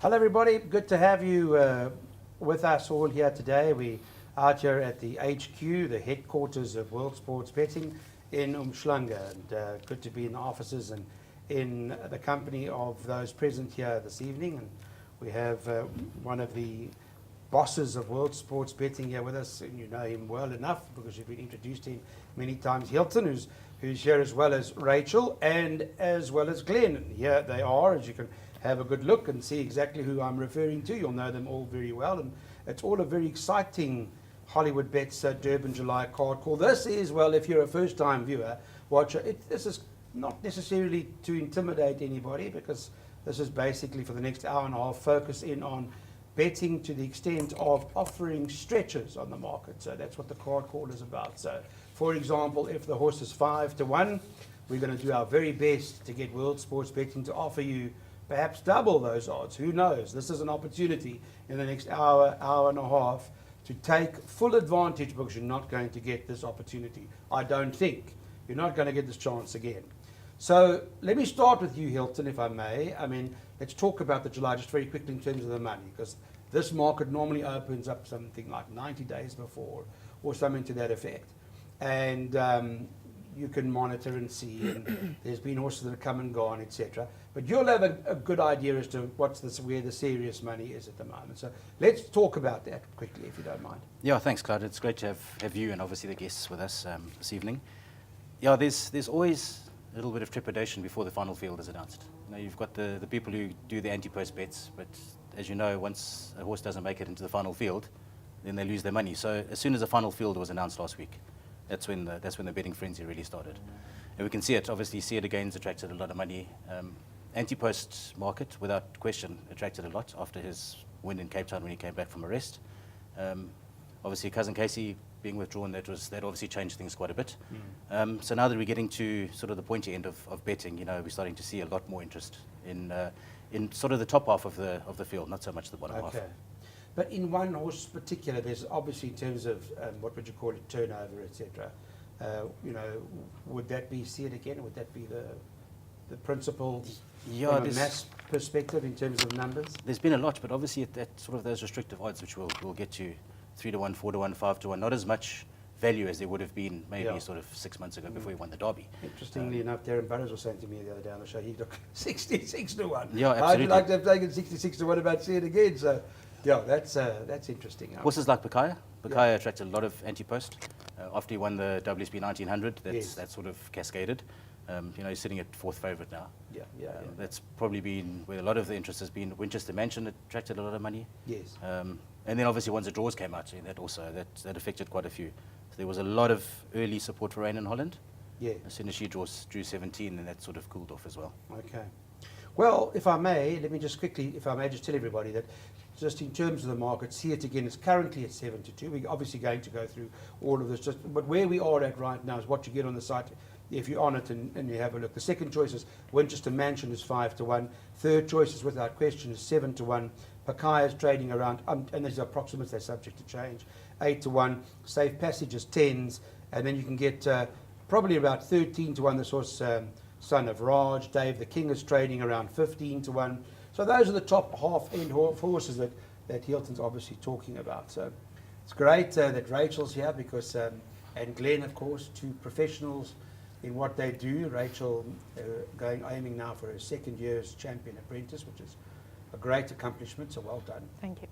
Hello everybody, good to have you with us all here today. We're out here at the HQ, the headquarters of World Sports Betting in Umhlanga, and good to be in the offices and in the company of those present here this evening. And we have one of the bosses of World Sports Betting here with us, and you know him well enough because you've been introduced to him many times, Hilton, who's here, as well as Rachel and as well as Glen. And here they are, as you can have a good look and see exactly who I'm referring to. You'll know them all very well, and it's all a very exciting Hollywood Bets Durban July card call. This is, well, if you're a first-time viewer, watcher, this is not necessarily to intimidate anybody, because this is basically for the next hour and a half focus in on betting to the extent of offering stretches on the market. So that's what the card call is about. So, for example, if the horse is 5-1, we're going to do our very best to get World Sports Betting to offer you perhaps double those odds. Who knows? This is an opportunity in the next hour, hour and a half to take full advantage, because you're not going to get this opportunity. I don't think. You're not going to get this chance again. So let me start with you, Hilton, if I may. I mean, let's talk about the July just very quickly in terms of the money, because this market normally opens up something like 90 days before or something to that effect. And you can monitor and see, and there's been horses that have come and gone, etc. But you'll have a good idea as to where the serious money is at the moment. So let's talk about that quickly, if you don't mind. Yeah, thanks, Clyde. It's great to have you and obviously the guests with us this evening. Yeah, there's always a little bit of trepidation before the final field is announced. You know, you've got the people who do the anti-post bets, but as you know, once a horse doesn't make it into the final field, then they lose their money. So as soon as the final field was announced last week, that's when the betting frenzy really started. And we can see it, obviously, See It Again's attracted a lot of money. Anti-post market, without question, attracted a lot after his win in Cape Town when he came back from arrest. Obviously, Cousin Casey being withdrawn, that obviously changed things quite a bit. So now that we're getting to sort of the pointy end of betting, you know, we're starting to see a lot more interest in sort of the top half of the field, not so much the bottom half. But in one horse particular, there's obviously, in terms of what would you call it, turnover, etc. You know, would that be See It Again? Would that be the principal from a mass perspective in terms of numbers? There's been a lot, but obviously at sort of those restrictive odds, which we'll get to, 3-1, 4-1, 5-1, not as much value as there would have been maybe sort of 6 months ago before he won the Derby. Interestingly enough, Darren Burrows was saying to me the other day on the show, he took 66-1. Yeah, absolutely. I'd like to have taken 66-1 about See It Again. So, yeah, that's interesting. Horses like Pakaya. Pakaya attracted a lot of anti-post. After he won the WSB 1900, that sort of cascaded. You know, he's sitting at 4th favourite now. That's probably been where a lot of the interest has been. Winchester Mansion attracted a lot of money. Yes. And then obviously once the draws came out, that affected quite a few. So there was a lot of early support for Rain in Holland. Yeah. As soon as she drew 17, then that sort of cooled off as well. Okay. Well, if I may, let me just quickly, if I may just tell everybody that just in terms of the market, See It Again is currently at 7-2. We're obviously going to go through all of this, but where we are at right now is what you get on the site if you're on it and you have a look. The second choice is Winchester Mansion is 5-1. Third choice is without question is 7-1. Pakaya is trading around, and these are approximates, they're subject to change, 8-1. Safe Passage is 10s, and then you can get probably about 13-1. This horse, Son of Raj. Dave the King is trading around 15-1. So those are the top half-end horses that Hilton's obviously talking about. So it's great that Rachel's here because, and Glen, of course, two professionals in what they do. Rachel aiming now for her 2nd year as champion apprentice, which is a great accomplishment, so well done. Thank you.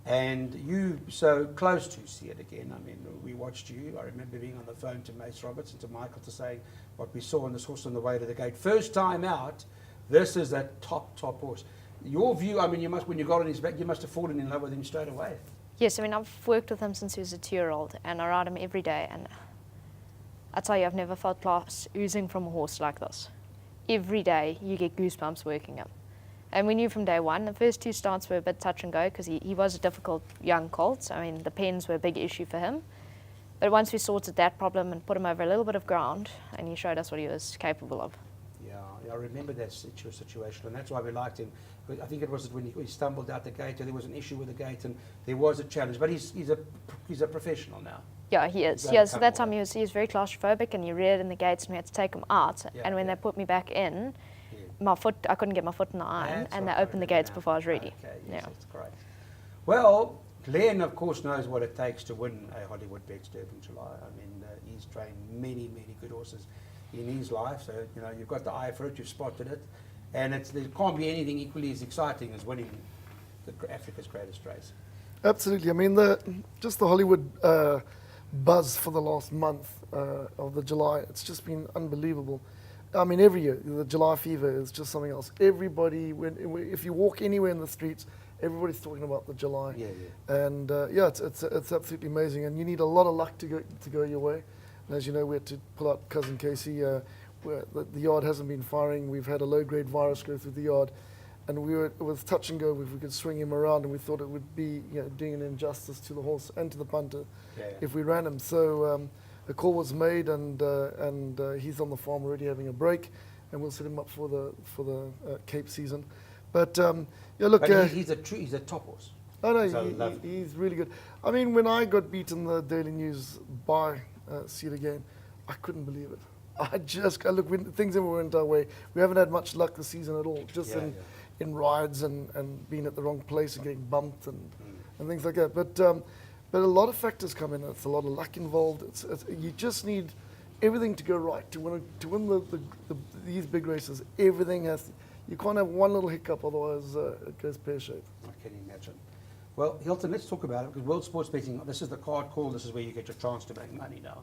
And you so close to See It Again. I mean, we watched you. I remember being on the phone to Mace Roberts and to Michael to say what we saw on this horse on the way to the gate. First time out, this is that top horse. Your view, I mean, when you got on his back, you must have fallen in love with him straight away. Yes, I mean, I've worked with him since he was a 2-year-old, and I ride him every day, and I tell you, I've never felt class oozing from a horse like this. Every day, you get goosebumps working him. And we knew from day one, the first 2 starts were a bit touch and go, because he was a difficult young colt. I mean, the pens were a big issue for him. But once we sorted that problem and put him over a little bit of ground, and he showed us what he was capable of. I remember that situation, and that's why we liked him. I think it was when he stumbled out the gate, or there was an issue with the gate, and there was a challenge. But he's a professional now. Yeah, he is. Yeah, so that time he was very claustrophobic, and he reared in the gates, and we had to take him out. Yeah, and when they put me back in, I couldn't get my foot in the iron, That's and they what I opened the remember gates now. before I was ready. Okay, yes, Yeah. that's great. Well, Glenn, of course, knows what it takes to win a Hollywood Bets Durban July. I mean, he's trained many, many good horses in his life, so, you know, you've got the eye for it, you've spotted it, and there can't be anything equally as exciting as winning Africa's greatest race. Absolutely. I mean, just the Hollywood buzz for the last month of the July, it's just been unbelievable. I mean, every year, the July fever is just something else. Everybody, if you walk anywhere in the streets, everybody's talking about the July. Yeah, yeah. And yeah, it's absolutely amazing. And you need a lot of luck to go your way. And as you know, we had to pull out Cousin Casey. Where the yard hasn't been firing. We've had a low-grade virus go through the yard. And it was touch and go if we could swing him around, and we thought it would be, you know, doing an injustice to the horse and to the punter if we ran him. So a call was made, and he's on the farm already having a break, and we'll set him up for the Cape season. But yeah, look, But he's a top horse. oh no, So he's really good. I mean, when I got beaten the Daily News by Cedar Game, I couldn't believe it. Look, when things never went our way. We haven't had much luck this season at all. Just in rides and being at the wrong place and getting bumped and things like that. But a lot of factors come in. It's a lot of luck involved. You just need everything to go right to win these big races. Everything has. You can't have one little hiccup, otherwise it goes pear-shaped. I can imagine. Well, Hilton, let's talk about it, because World Sports Betting, this is the card call. This is where you get your chance to make money now.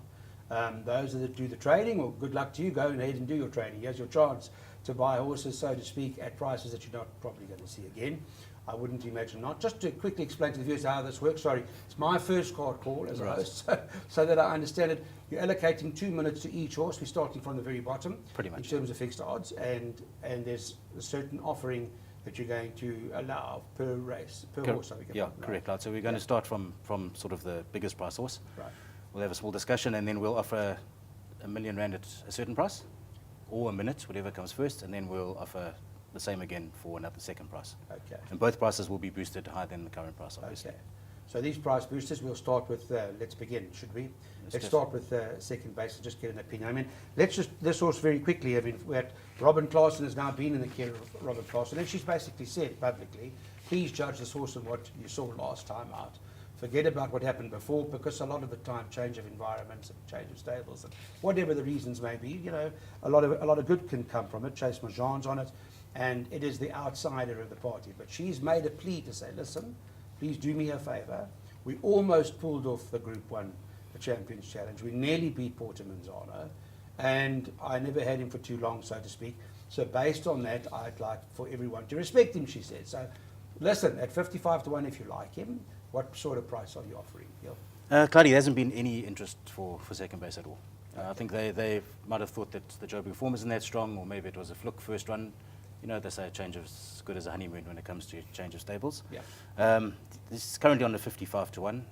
Those that do the trading, well, good luck to you. Go ahead and do your trading. Here's your chance to buy horses, so to speak, at prices that you're not probably going to see again. I wouldn't imagine not. Just to quickly explain to the viewers how this works, sorry, it's my first card call as a host, so that I understand it. You're allocating 2 minutes to each horse. We're starting from the very bottom, Pretty much. in terms of fixed odds, and there's a certain offering that you're going to allow per race, per horse. Correct. Right. So we're going to start from sort of the biggest price horse. Right. We'll have a small discussion, and then we'll offer R1 million at a certain price, or a minute, whatever comes first, and then we'll offer the same again for another second price. Okay. And both prices will be boosted higher than the current price, obviously. Okay. So these price boosters, we'll start with, let's begin, should we? Let's go. start with second base and just get an opinion. I mean, this horse very quickly, I mean, we had Robin Claassen has now been in the care of Robin Claassen, and she's basically said publicly, please judge this horse on what you saw last time out. Forget about what happened before, because a lot of the time, change of environments and change of stables and whatever the reasons may be, you know, a lot of good can come from it. Chase Marjan's on it, and it is the outsider of the party. But she's made a plea to say, listen, please do me a favour. We almost pulled off the Group 1, the Champions Challenge. We nearly beat Puerto Manzano, and I never had him for too long, so to speak. So based on that, I'd like for everyone to respect him, she said. So listen, at 55 to 1, if you like him, what sort of price are you offering? Clyde, there hasn't been any interest for second base at all. I think they might have thought that the Joburg form isn't that strong, or maybe it was a fluke first run. You know, they say a change is as good as a honeymoon when it comes to change of stables. Yeah. This is currently on the 55 to 1.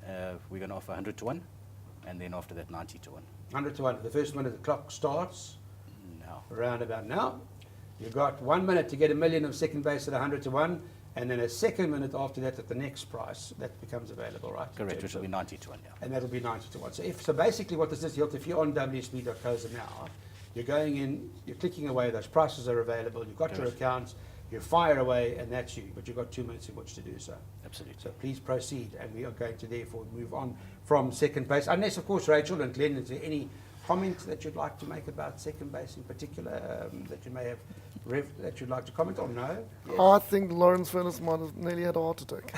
We're going to offer 100 to 1, and then after that 90 to 1. 100 to 1. The first minute the clock starts, Now, around about now. You've got 1 minute to get $1 million of second base at 100 to 1, and then a second minute after that at the next price that becomes available, right? correct, which will be 90 to 1, yeah. And that'll be 90 to 1. So basically what this is, Hilt, if you're on WSB.co now, you're going in, you're clicking away, those prices are available, you've got your Correct. accounts, you fire away, and that's you. But you've got 2 minutes in which to do so. Absolutely. So please proceed, and we are going to therefore move on from second base. Unless, of course, Rachel and Glenn, is there any comment that you'd like to make about second base in particular that you may have that you'd like to comment on? No? Yes. I think Lawrence Furness might have nearly had a heart attack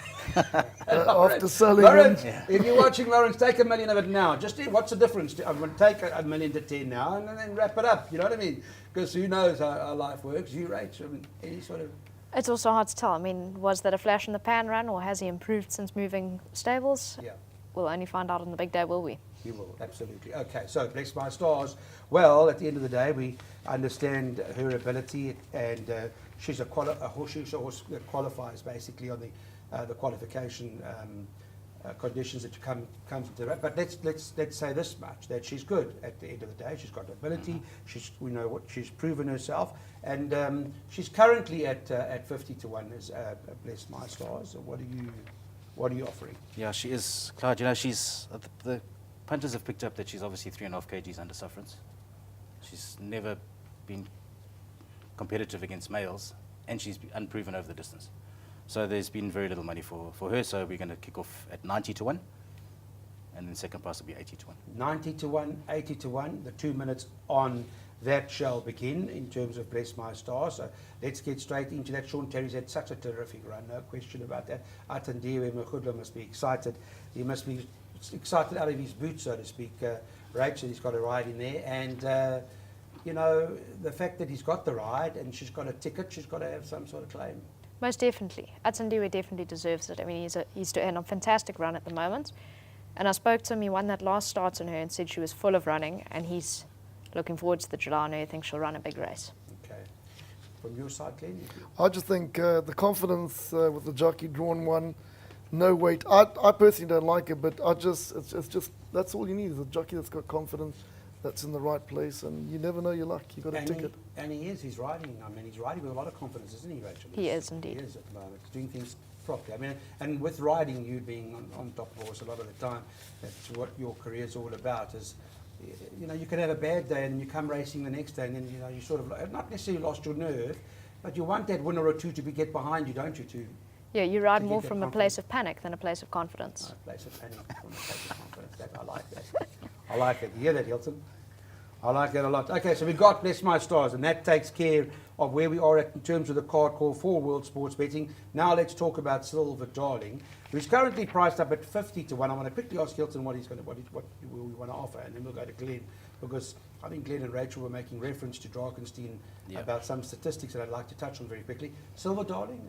Lawrence, after selling Lawrence, him. if you're watching, Lawrence, take $1 million of it now. Just what's the difference? I'm going to take $1 million to 10 now and then wrap it up. You know what I mean? Because who knows how life works? You, Rach, I mean, any sort of... It's also hard to tell. I mean, was that a flash in the pan run, or has he improved since moving stables? Yeah. We'll only find out on the big day, will we? You will, absolutely. Okay, so Bless My Stars. Well, at the end of the day, we understand her ability, and she's a horse that qualifies basically on the qualification conditions that comes into that. But let's say this much, that she's good at the end of the day. She's got ability. We know what she's proven herself, and she's currently at 50 to 1 as Bless My Stars. So what are you offering? Yeah, she is, Clyde. You know, she's the punters have picked up that she's obviously 3.5 kgs under sufferance. She's never been competitive against males, and she's unproven over the distance. So there's been very little money for her, so we're going to kick off at 90 to 1, and then second price will be 80 to 1. 90 to 1, 80 to 1. The 2 minutes on that shall begin in terms of Bless My Stars. So let's get straight into that. Sean Terry's had such a terrific run, no question about that. Atandiwe Mkhudla must be excited. He must be excited out of his boots, so to speak. Rachel, he's got a ride in there, and you know, the fact that he's got the ride and she's got a ticket, she's got to have some sort of claim. Most definitely. Atandiwe definitely deserves it. I mean, he's doing a fantastic run at the moment. And I spoke to him, he won that last start on her and said she was full of running, and he's looking forward to the July, and I think she'll run a big race. Okay. From your side, Glenn? I just think the confidence with the jockey drawn one, no weight. I personally don't like it, but it's just that's all you need is a jockey that's got confidence, that's in the right place, and you never know your luck. You got a ticket. He's riding. I mean, he's riding with a lot of confidence, isn't he, Rachel? He is indeed. He is at the moment. He's doing things properly. I mean, and with riding, you being on top of horse a lot of the time, that's what your career's all about. Is, you know, you can have a bad day and then you come racing the next day, and then, you know, you sort of not necessarily lost your nerve, but you want that winner or two to get behind you, don't you? Yeah, you ride more get from a confidence. place of panic than a place of confidence. A place of panic from a place of confidence. I like that. I like it. You hear that, Hilton? I like that a lot. Okay, so we've got Bless My Stars, and that takes care of where we are at in terms of the card call for World Sports Betting. Now let's talk about Silver Darling, who's currently priced up at 50 to 1. I want to quickly ask Hilton what we want to offer, and then we'll go to Glenn, because I think Glenn and Rachel were making reference to Drakenstein about some statistics that I'd like to touch on very quickly. Silver Darling?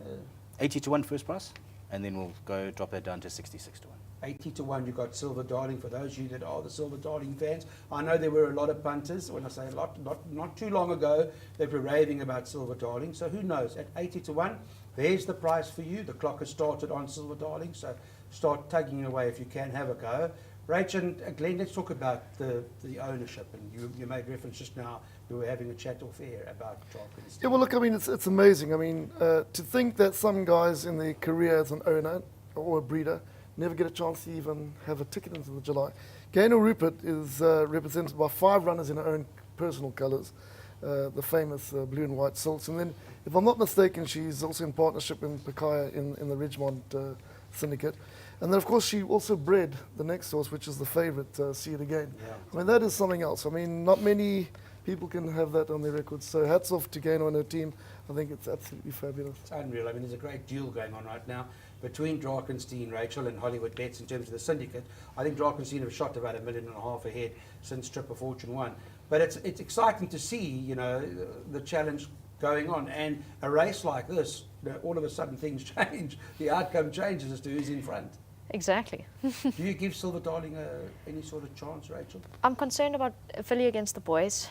80 to 1 first price, and then we'll drop that down to 66 to 1. 80 to 1, you've got Silver Darling. For those of you that are the Silver Darling fans, I know there were a lot of punters, when I say a lot, not too long ago, they were raving about Silver Darling. So who knows, at 80 to 1, there's the price for you. The clock has started on Silver Darling, so start tugging away if you can, have a go. Rach and Glenn, let's talk about the ownership. And you made reference just now, we were having a chat off air about Drakenstein. Yeah, well, look, I mean, it's amazing. I mean, to think that some guys in their career as an owner or a breeder never get a chance to even have a ticket into the July. Gaynor Rupert is represented by 5 runners in her own personal colours, the famous blue and white silks. And then, if I'm not mistaken, she's also in partnership in Pakaya in the Ridgemont syndicate. And then, of course, she also bred the next horse, which is the favourite, See It Again. Yeah. I mean, that is something else. I mean, not many people can have that on their records. So hats off to Gaynor and her team. I think it's absolutely fabulous. It's unreal. I mean, there's a great deal going on right now between Drakenstein, Rachel, and Hollywood Bets in terms of the syndicate. I think Drakenstein have shot about $1.5 million ahead since Trip of Fortune won. But it's exciting to see, you know, the challenge going on. And a race like this, you know, all of a sudden things change. The outcome changes as to who's in front. Exactly. Do you give Silver Darling any sort of chance, Rachel? I'm concerned about filly against the boys,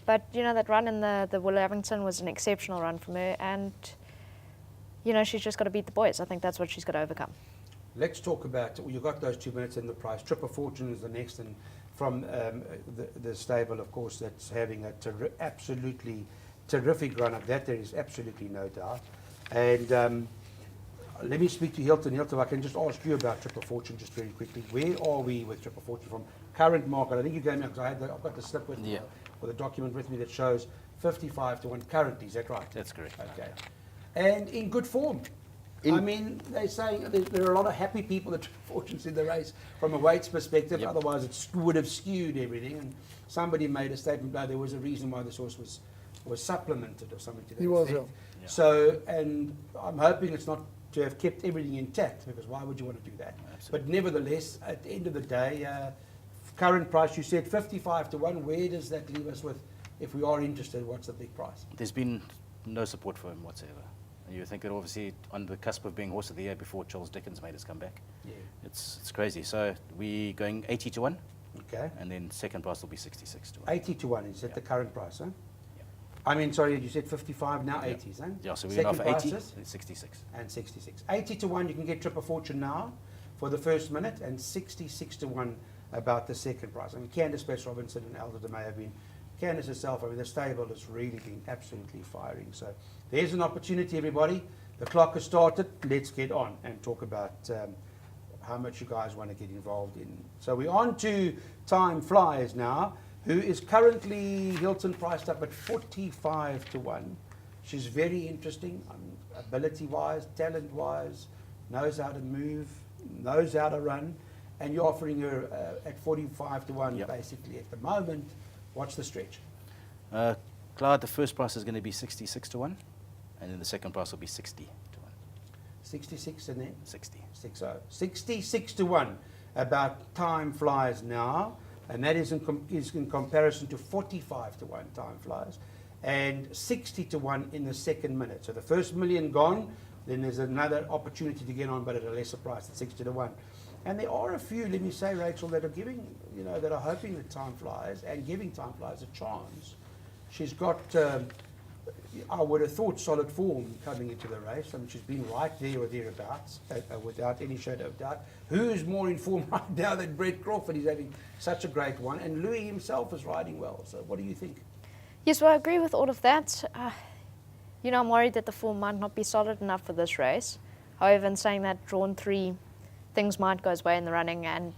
but you know, that run in the Will Abington was an exceptional run from her, and you know, she's just got to beat the boys. I think that's what she's got to overcome. Let's talk about, well, you've got those 2 minutes in the price. Trip of Fortune is the next, and from the stable, of course, that's having a absolutely terrific run up. That there is absolutely no doubt. And let me speak to Hilton. Hilton, if I can just ask you about Trip of Fortune just very quickly. Where are we with Trip of Fortune from current market? I think you gave me, because I've got the slip with me, or the document with me that shows 55 to 1 currently. Is that right? That's correct. Okay. And in good form. I mean, they're saying there are a lot of happy people that Trip of Fortune's in the race from a weights perspective. Yep. Otherwise, it would have skewed everything. And somebody made a statement about there was a reason why this horse was supplemented or something to that He was, effect. yeah. So, and I'm hoping it's not to have kept everything intact, because why would you want to do that? Absolutely. But nevertheless, at the end of the day, current price, you said 55 to 1. Where does that leave us with, if we are interested, what's the big price? There's been no support for him whatsoever. And you think that obviously on the cusp of being Horse of the Year before Charles Dickens made his comeback. Yeah. It's crazy. So we're going 80 to 1, Okay. and then second price will be 66 to 1. 80 to 1, is that Yeah. the current price, huh? Yeah. I mean, sorry, you said 55, now Yeah. 80s, huh? Yeah, so we're going to Second offer 80 prices? and 66. And 66. 80 to 1, you can get Trip of Fortune now for the first minute, and 66 to 1 about the second price. I mean, Candice Bess Robinson and Elder may have been, Candice herself, I mean, the stable has really been absolutely firing. So there's an opportunity, everybody. The clock has started. Let's get on and talk about how much you guys want to get involved in. So we're on to Time Flies now, who is currently Hilton priced up at 45 to 1. She's very interesting, ability-wise, talent-wise, knows how to move, knows how to run, and you're offering her at 45 to 1 Yep. basically at the moment. What's the stretch? Clyde, the first price is going to be 66 to 1, and then the second price will be 60 to 1. 66 and then 60. 60. 66 to 1. About time flies now, and that is in comparison to 45 to 1 time flies, and 60 to 1 in the second minute. So the first million gone, then there's another opportunity to get on, but at a lesser price at 60 to 1. And there are a few, let me say, Rachel, that are giving, that are hoping that time flies and giving time flies a chance. She's got, I would have thought, solid form coming into the race. I mean, she's been right there or thereabouts, without any shadow of doubt. Who's more in form right now than Brett Crawford? He's having such a great one. And Louis himself is riding well. So what do you think? Yes, well, I agree with all of that. I'm worried that the form might not be solid enough for this race. However, in saying that, drawn 3, things might go his way in the running and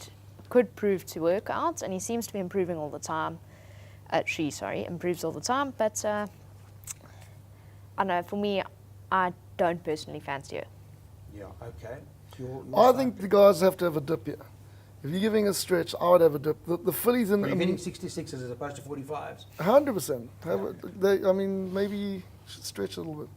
could prove to work out. And he seems to be improving all the time. She improves all the time. But I don't know, for me, I don't personally fancy her. Yeah, okay. I think the guys have to have a dip here. If you're giving a stretch, I would have a dip. The fillies in... Are you getting 66s as opposed to 45s? 100%. Maybe you should stretch a little bit.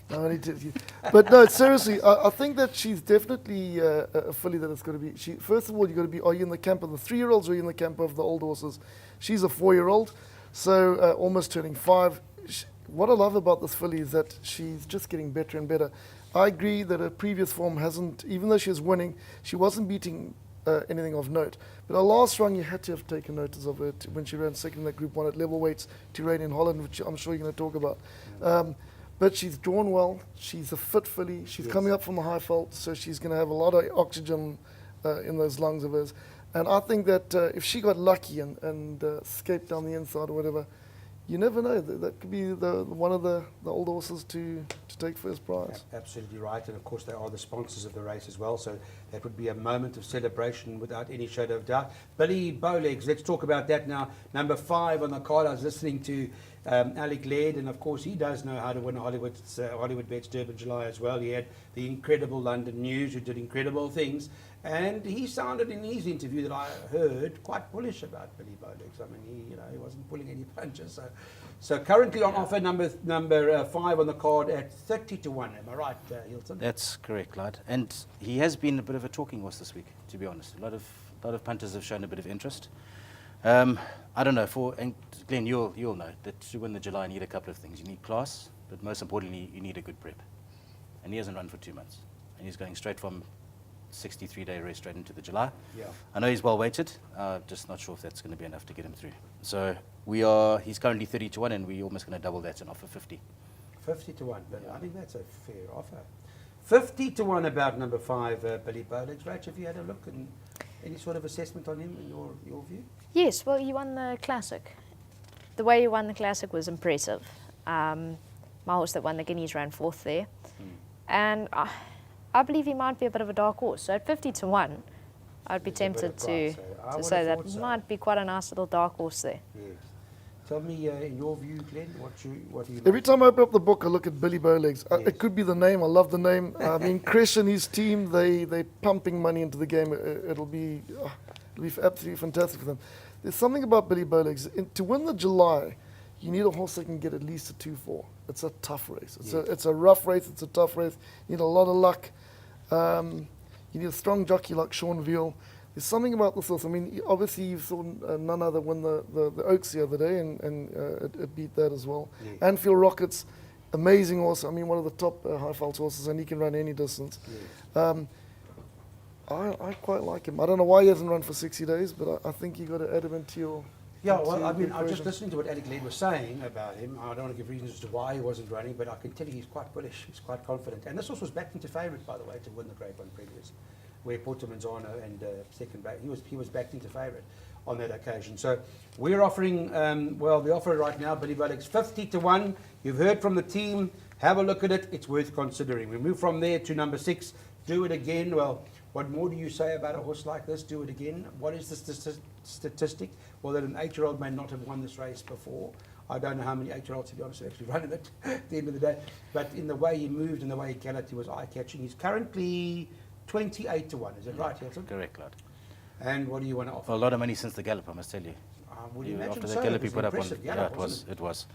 No, I need to, but no, seriously, I think that she's definitely a filly that is going to be... First of all, you've got to be, are you in the camp of the 3-year-olds or are you in the camp of the old horses? She's a 4-year-old, so almost turning 5. What I love about this filly is that she's just getting better and better. I agree that her previous form hasn't, even though she was winning, she wasn't beating anything of note. But her last run, you had to have taken notice of her when she ran second in that Group 1 at level weights to rain in Holland, which I'm sure you're going to talk about. But she's drawn well. She's a fit filly. She's coming up from a high fault, so she's going to have a lot of oxygen in those lungs of hers. And I think that if she got lucky and escaped down the inside or whatever, you never know. That could be one of the old horses to take first prize. Absolutely right. And of course, they are the sponsors of the race as well. So that would be a moment of celebration without any shadow of doubt. Billy Bowlegs, let's talk about that now. Number 5 on the card. I was listening to Alec Laird, and of course, he does know how to win Hollywood Bets Durban July as well. He had the incredible London News, who did incredible things. And he sounded in his interview that I heard quite bullish about Billy Bowlegs. I mean, he wasn't pulling any punches. So currently on offer, number 5 on the card at 30 to 1. Am I right, Hilton? That's correct, Clyde. And he has been a bit of a talking horse this week, to be honest. A lot of punters have shown a bit of interest. I don't know, and Glenn, you'll know that to win the July, you need a couple of things. You need class, but most importantly, you need a good prep. And he hasn't run for 2 months. And he's going straight from 63-day race straight into the July. Yeah. I know he's well weighted, just not sure if that's going to be enough to get him through. So he's currently 30 to 1, and we're almost going to double that and offer 50. 50 to 1, but I think that's a fair offer. 50 to 1 about number 5, Billy Bowlegs. Rach, have you had a look and any sort of assessment on him in your view? Yes, well, he won the Classic. The way he won the Classic was impressive. My horse that won the Guineas ran 4th there. And I believe he might be a bit of a dark horse. So at 50 to 1, I'd be tempted to say that might be quite a nice little dark horse there. Yes. Tell me, in your view, Glenn, what do you Every like? time I open up the book, I look at Billy Bowlegs. It could be the name. I love the name. I mean, Chris and his team, they're pumping money into the game. It'll be absolutely fantastic for them. There's something about Billy Bowlegs. To win the July, you need a horse that can get at least a 2-4. It's a tough race. It's a rough race. It's a tough race. You need a lot of luck. You need a strong jockey like Sean Veal. There's something about this horse. I mean, obviously you saw none other win the Oaks the other day, and it beat that as well. Yeah. Anfield Rockets, amazing horse. I mean, one of the top high fault horses, and he can run any distance. Yeah. I quite like him. I don't know why he hasn't run for 60 days, but I think you got to add him into your... Yeah, well, I mean, I was just listening to what Alec Laird was saying about him. I don't want to give reasons as to why he wasn't running, but I can tell you he's quite bullish. He's quite confident. And this horse was backed into favourite, by the way, to win the Grade 1 previous, where Puerto Manzano and second back, he was backed into favourite on that occasion. So we're offering, the offer right now, Billy Bowlegs, 50 to 1. You've heard from the team. Have a look at it. It's worth considering. We move from there to number 6. Do it again. Well, what more do you say about a horse like this? Do it again. What is the statistic? Well, that an 8-year-old may not have won this race before. I don't know how many 8-year-olds, to be honest, actually running it at the end of the day. But in the way he moved and the way he galloped, he was eye-catching. He's currently 28 to 1. Is it right, Hilton? Correct, Clyde. And what do you want to offer? For a lot of money since the gallop, I must tell you. Would you imagine After so? the gallop It he was put an up on, impressive yeah, gallop, it was, wasn't it was.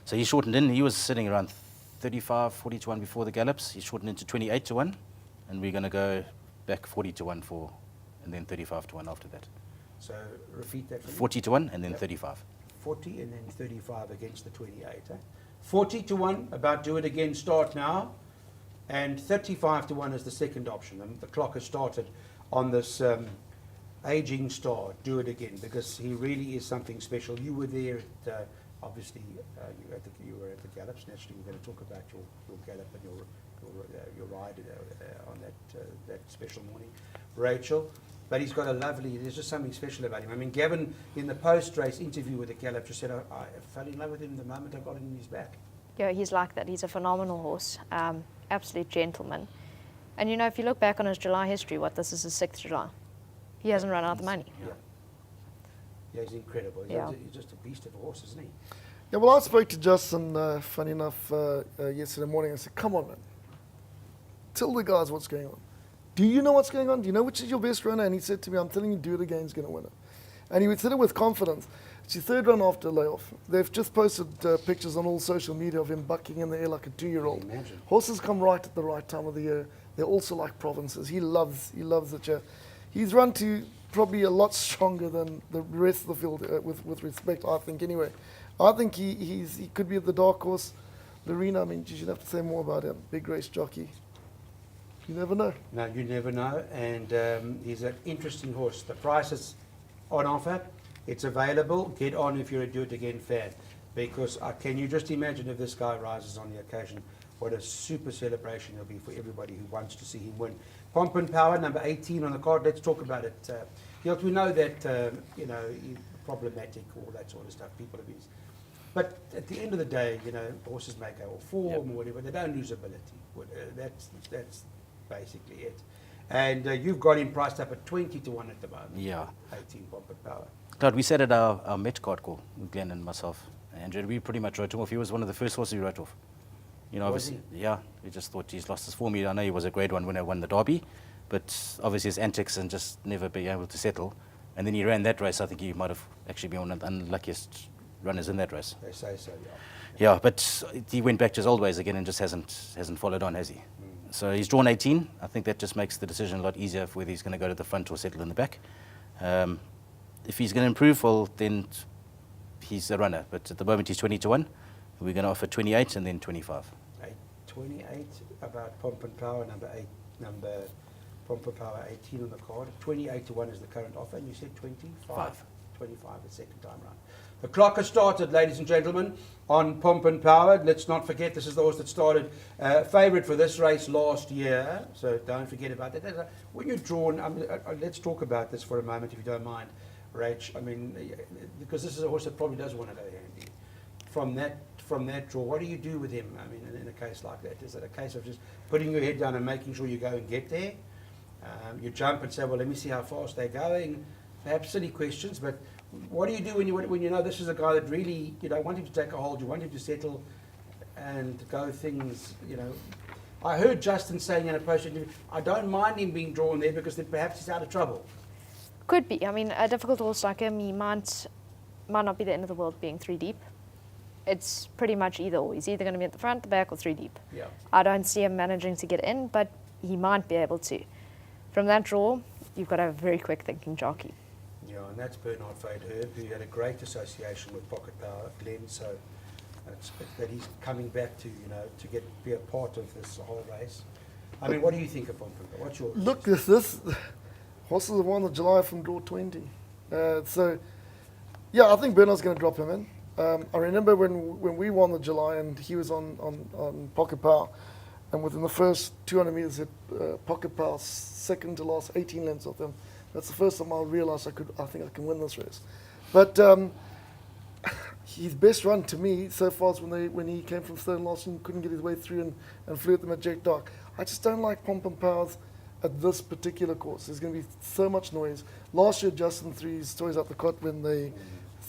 So he shortened in. He was sitting around 35, 40 to 1 before the gallops. He shortened into 28 to 1, and we're going to go back 40 to 1 for, and then 35 to 1 after that. So repeat that for me. 40 to 1 and then Yep. 35. 40 and then 35 against the 28. 40 to 1, about do it again, start now. And 35 to 1 is the second option. And the clock has started on this aging star, do it again, because he really is something special. You were there, at, obviously, you were at the gallops. Naturally, we're going to talk about your gallop and your ride on that special morning, Rachel. But he's got a lovely, there's just something special about him. I mean, Gavin, in the post-race interview with the gallop, just said, I fell in love with him the moment I got him in his back. Yeah, he's like that. He's a phenomenal horse, absolute gentleman. And you know, if you look back on his July history, this is his 6th July. He hasn't run out the money. Yeah. Yeah, he's incredible. Yeah. He's just a beast of a horse, isn't he? Yeah, well, I spoke to Justin, funny enough, yesterday morning. I said, come on, man. Tell the guys what's going on. Do you know what's going on? Do you know which is your best runner? And he said to me, I'm telling you, do it again, he's going to win it. And he said it with confidence. It's his third run after layoff. They've just posted pictures on all social media of him bucking in the air like a 2-year-old. Imagine. Horses come right at the right time of the year. They're also like provinces. He loves the chair. He's run to probably a lot stronger than the rest of the field, with respect, I think, anyway. I think he could be at the dark horse. Lorena, I mean, you should have to say more about him. Big race jockey. You never know. No, you never know. And he's an interesting horse. The price is on offer. It's available. Get on if you're a Do It Again fan. Because can you just imagine if this guy rises on the occasion, what a super celebration it'll be for everybody who wants to see him win. Pomp and Power, number 18 on the card. Let's talk about it. We know that, he's problematic, all that sort of stuff. People have been... But at the end of the day, horses may go off form or whatever. They don't lose ability. That's basically it. And you've got him priced up at 20 to 1 at the moment. Yeah. 18 Pomp and Power. Clyde, we sat at our Met card call with Glenn and myself. And we pretty much wrote him off. He was one of the first horses we wrote off. Obviously, yeah, we just thought he's lost his form. I know he was a grade 1 winner, won the Derby, but obviously his antics and just never be able to settle. And then he ran that race. I think he might have actually been one of the unluckiest runners in that race. They say so, yeah. Yeah, but he went back to his old ways again and just hasn't followed on, has he? So he's drawn 18. I think that just makes the decision a lot easier for whether he's going to go to the front or settle in the back. If he's going to improve, well, then he's a runner. But at the moment, he's 20 to 1. We're going to offer 28 and then 25. 28 about Pomp and Power, number Pomp and Power 18 on the card. 28 to 1 is the current offer, and you said 25? 25 the second time round. The clock has started, ladies and gentlemen, on Pomp and Power. Let's not forget, this is the horse that started favourite for this race last year, so don't forget about that. When you're drawn, let's talk about this for a moment, if you don't mind, Rach. I mean, because this is a horse that probably does want to go handy. From that draw, what do you do with him? I mean, in a case like that, is it a case of just putting your head down and making sure you go and get there? You jump and say, well, let me see how fast they're going. Perhaps silly questions, but what do you do when you know this is a guy that really, want him to take a hold, you want him to settle and go things, I heard Justin saying in a post interview, I don't mind him being drawn there because then perhaps he's out of trouble. Could be. I mean, a difficult horse like him, he might not be the end of the world being 3 deep. It's pretty much either or. He's either going to be at the front, the back, or 3 deep. Yeah. I don't see him managing to get in, but he might be able to. From that draw, you've got to have a very quick thinking jockey. Yeah, and that's Bernard Fadeherb, who had a great association with Pocket Power, Glen, so it's that he's coming back to, be a part of this whole race. I mean, what do you think of Pomp and Power? What's your... Look, this horses have won the July from draw 20. So, yeah, I think Bernard's going to drop him in. I remember when we won the July and he was on Pocket Power, and within the first 200 metres, hit Pocket Power second to last 18 lengths of them. That's the first time I realised I think I can win this race. But his best run to me so far is when he came from third last and couldn't get his way through and flew at them at Jack Dark. I just don't like Pomp and Powers at this particular course. There's going to be so much noise. Last year, Justin threw his toys out the cot when they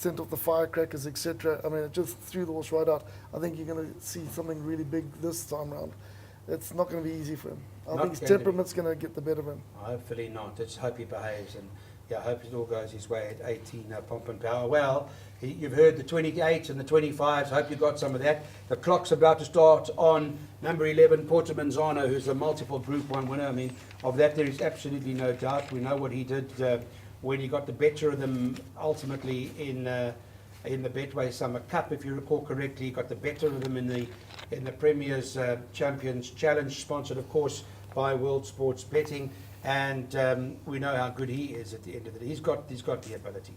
sent off the firecrackers, etc. I mean, it just threw the horse right out. I think you're going to see something really big this time round. It's not going to be easy for him. I think his temperament's going to get the better of him. Hopefully not. Let's hope he behaves, and yeah, I hope it all goes his way at 18. Pomp and Power. Well, you've heard the 28s and the 25s. Hope you got some of that. The clock's about to start on number 11, Puerto Manzano, who's a multiple Group 1 winner. I mean, of that there is absolutely no doubt. We know what he did when he got the better of them ultimately in the Betway Summer Cup, if you recall correctly. He got the better of them in the Premier's Champions Challenge, sponsored of course by World Sports Betting, and we know how good he is at the end of the day. He's got the ability.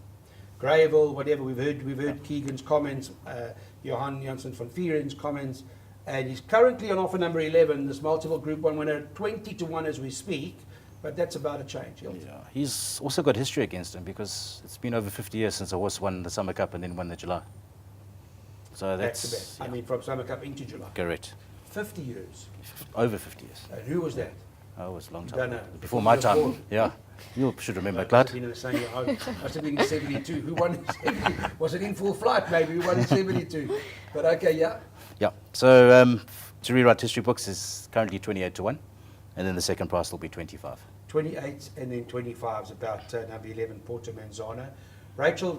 Greyville, whatever, we've heard Keegan's comments, Johan Janssen van Vieren's comments, and he's currently on offer number 11, this multiple Group 1 winner, 20-1 as we speak, but that's about a change. Yeah, he's also got history against him because it's been over 50 years since a horse won the Summer Cup and then won the July. So that's the best. I mean, from Summer Cup into July. Correct. 50 years. Over 50 years. And who was that? Oh, it was a long time. Don't know. Before my time. Yeah. You should remember, I Clyde. must have been in the same year. I must have been in 72. Who won in 72? Was it in full flight, maybe? Who won in 72? But okay, yeah. Yeah. So to rewrite history books is currently 28-1, and then the second price will be 25. 28 and then 25 is about number 11, Puerto Manzano. Rachel,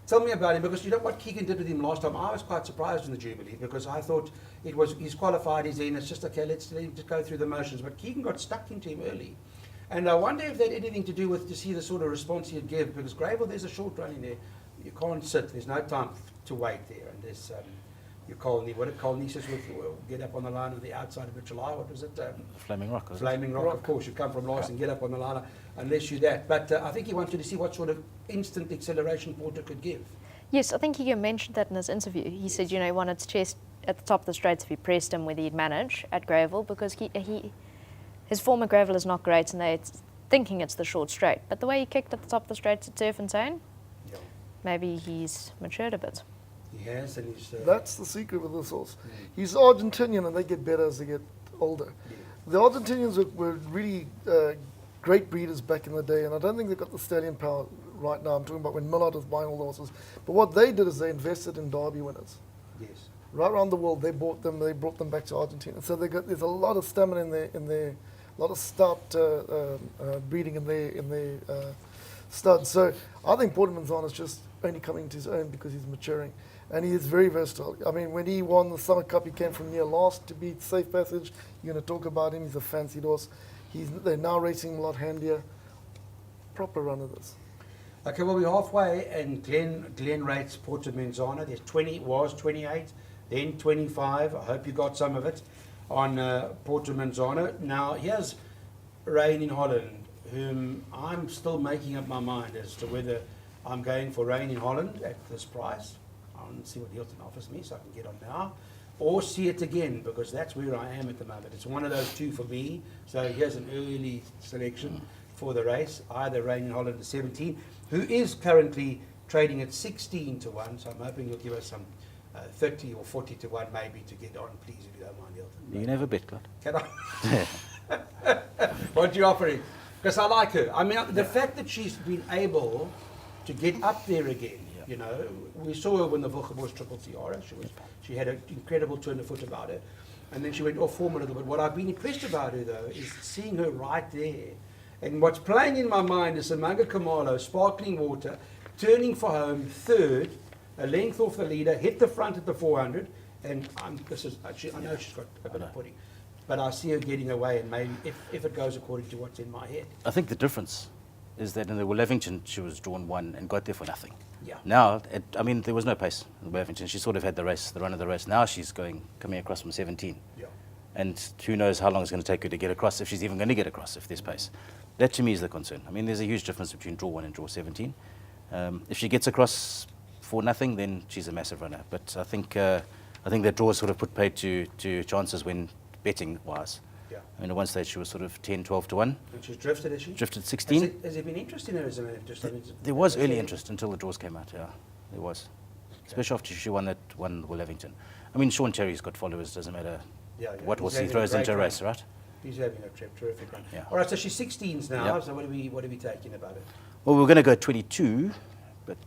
tell me about him, because you know what Keegan did with him last time? I was quite surprised in the Jubilee, because I thought he's qualified, he's in, it's just okay, let's let him just go through the motions. But Keegan got stuck into him early. And I wonder if that had anything to do with, to see the sort of response he'd give, because Greyville, there's a short run in there. You can't sit, there's no time to wait there. And there's your Colney, what did Colney says with get up on the line on the outside of the July, what was it? Flaming Rock. Flaming Rock, of course, you come from last and get up on the line, unless you're that. But I think he wanted to see what sort of instant acceleration Porter could give. Yes, I think he mentioned that in his interview. He said, he wanted to test at the top of the straights if he pressed him whether he'd manage at Greyville, because his former Greyville is not great, and they're thinking it's the short straight. But the way he kicked at the top of the straights at Turffontein, maybe he's matured a bit. He has, and he's... That's the secret with this horse. He's Argentinian, and they get better as they get older. The Argentinians were really great breeders back in the day, and I don't think they've got the stallion power right now. I'm talking about when Millard was buying all the horses. But what they did is they invested in Derby winners. Yes. Right around the world, they brought them back to Argentina. So there's a lot of stamina in their a lot of stout breeding in their studs. So I think Puerto Manzano is just only coming to his own because he's maturing. And he is very versatile. I mean, when he won the Summer Cup, he came from near last to beat Safe Passage. You're going to talk about him. He's a fancy horse. They're now racing a lot handier. Proper run of this. Okay, well, we're halfway, and Glen rates Puerto Manzano. There's 28, then 25. I hope you got some of it on Puerto Manzano. Now, here's Rain in Holland, whom I'm still making up my mind as to whether I'm going for Rain in Holland at this price. I want to see what Hilton offers me so I can get on now, or see it again, because that's where I am at the moment. It's one of those two for me. So here's an early selection for the race, either Rain in Holland at 17, who is currently trading at 16-1, so I'm hoping you'll give us some 30 or 40-1 maybe to get on, please, if you don't mind, Hilton. You can have a bet, Clyde. Can I? What do you offer him? Because I like her. I mean, the fact that she's been able to get up there again, you know, we saw her when the Wilgeborst Triple Tiara. She had an incredible turn of foot about her, and then she went off form a little bit. What I've been impressed about her, though, is seeing her right there. And what's playing in my mind is Samanga Kamalo, Sparkling Water, turning for home third, a length off the leader, hit the front at the 400, and I know she's got a bit of pudding, but I see her getting away, and maybe if it goes according to what's in my head. I think the difference is that in the Willevington she was drawn 1 and got there for nothing. Yeah. Now, there was no pace in Willevington. She sort of had the run of the race. Now she's coming across from 17. Yeah. And who knows how long it's going to take her to get across, if she's even going to get across, if there's pace. That to me is the concern. I mean, there's a huge difference between draw 1 and draw 17. If she gets across for nothing, then she's a massive runner. But I think that draw sort of put paid to chances when betting-wise. Yeah. I mean, at one stage she was sort of 10-12-1. And she's drifted, has she? Drifted 16. Has there been interest in her as an interest? There was early interest until the draws came out, yeah. There was. Okay. Especially after she won Willevington. I mean, Sean Cherry's got followers, doesn't matter what horse he throws into a race, right? He's having a terrific run. Yeah. All right, so she's 16s now, Yep. so what are we taking about it? Well, we're going to go 22, but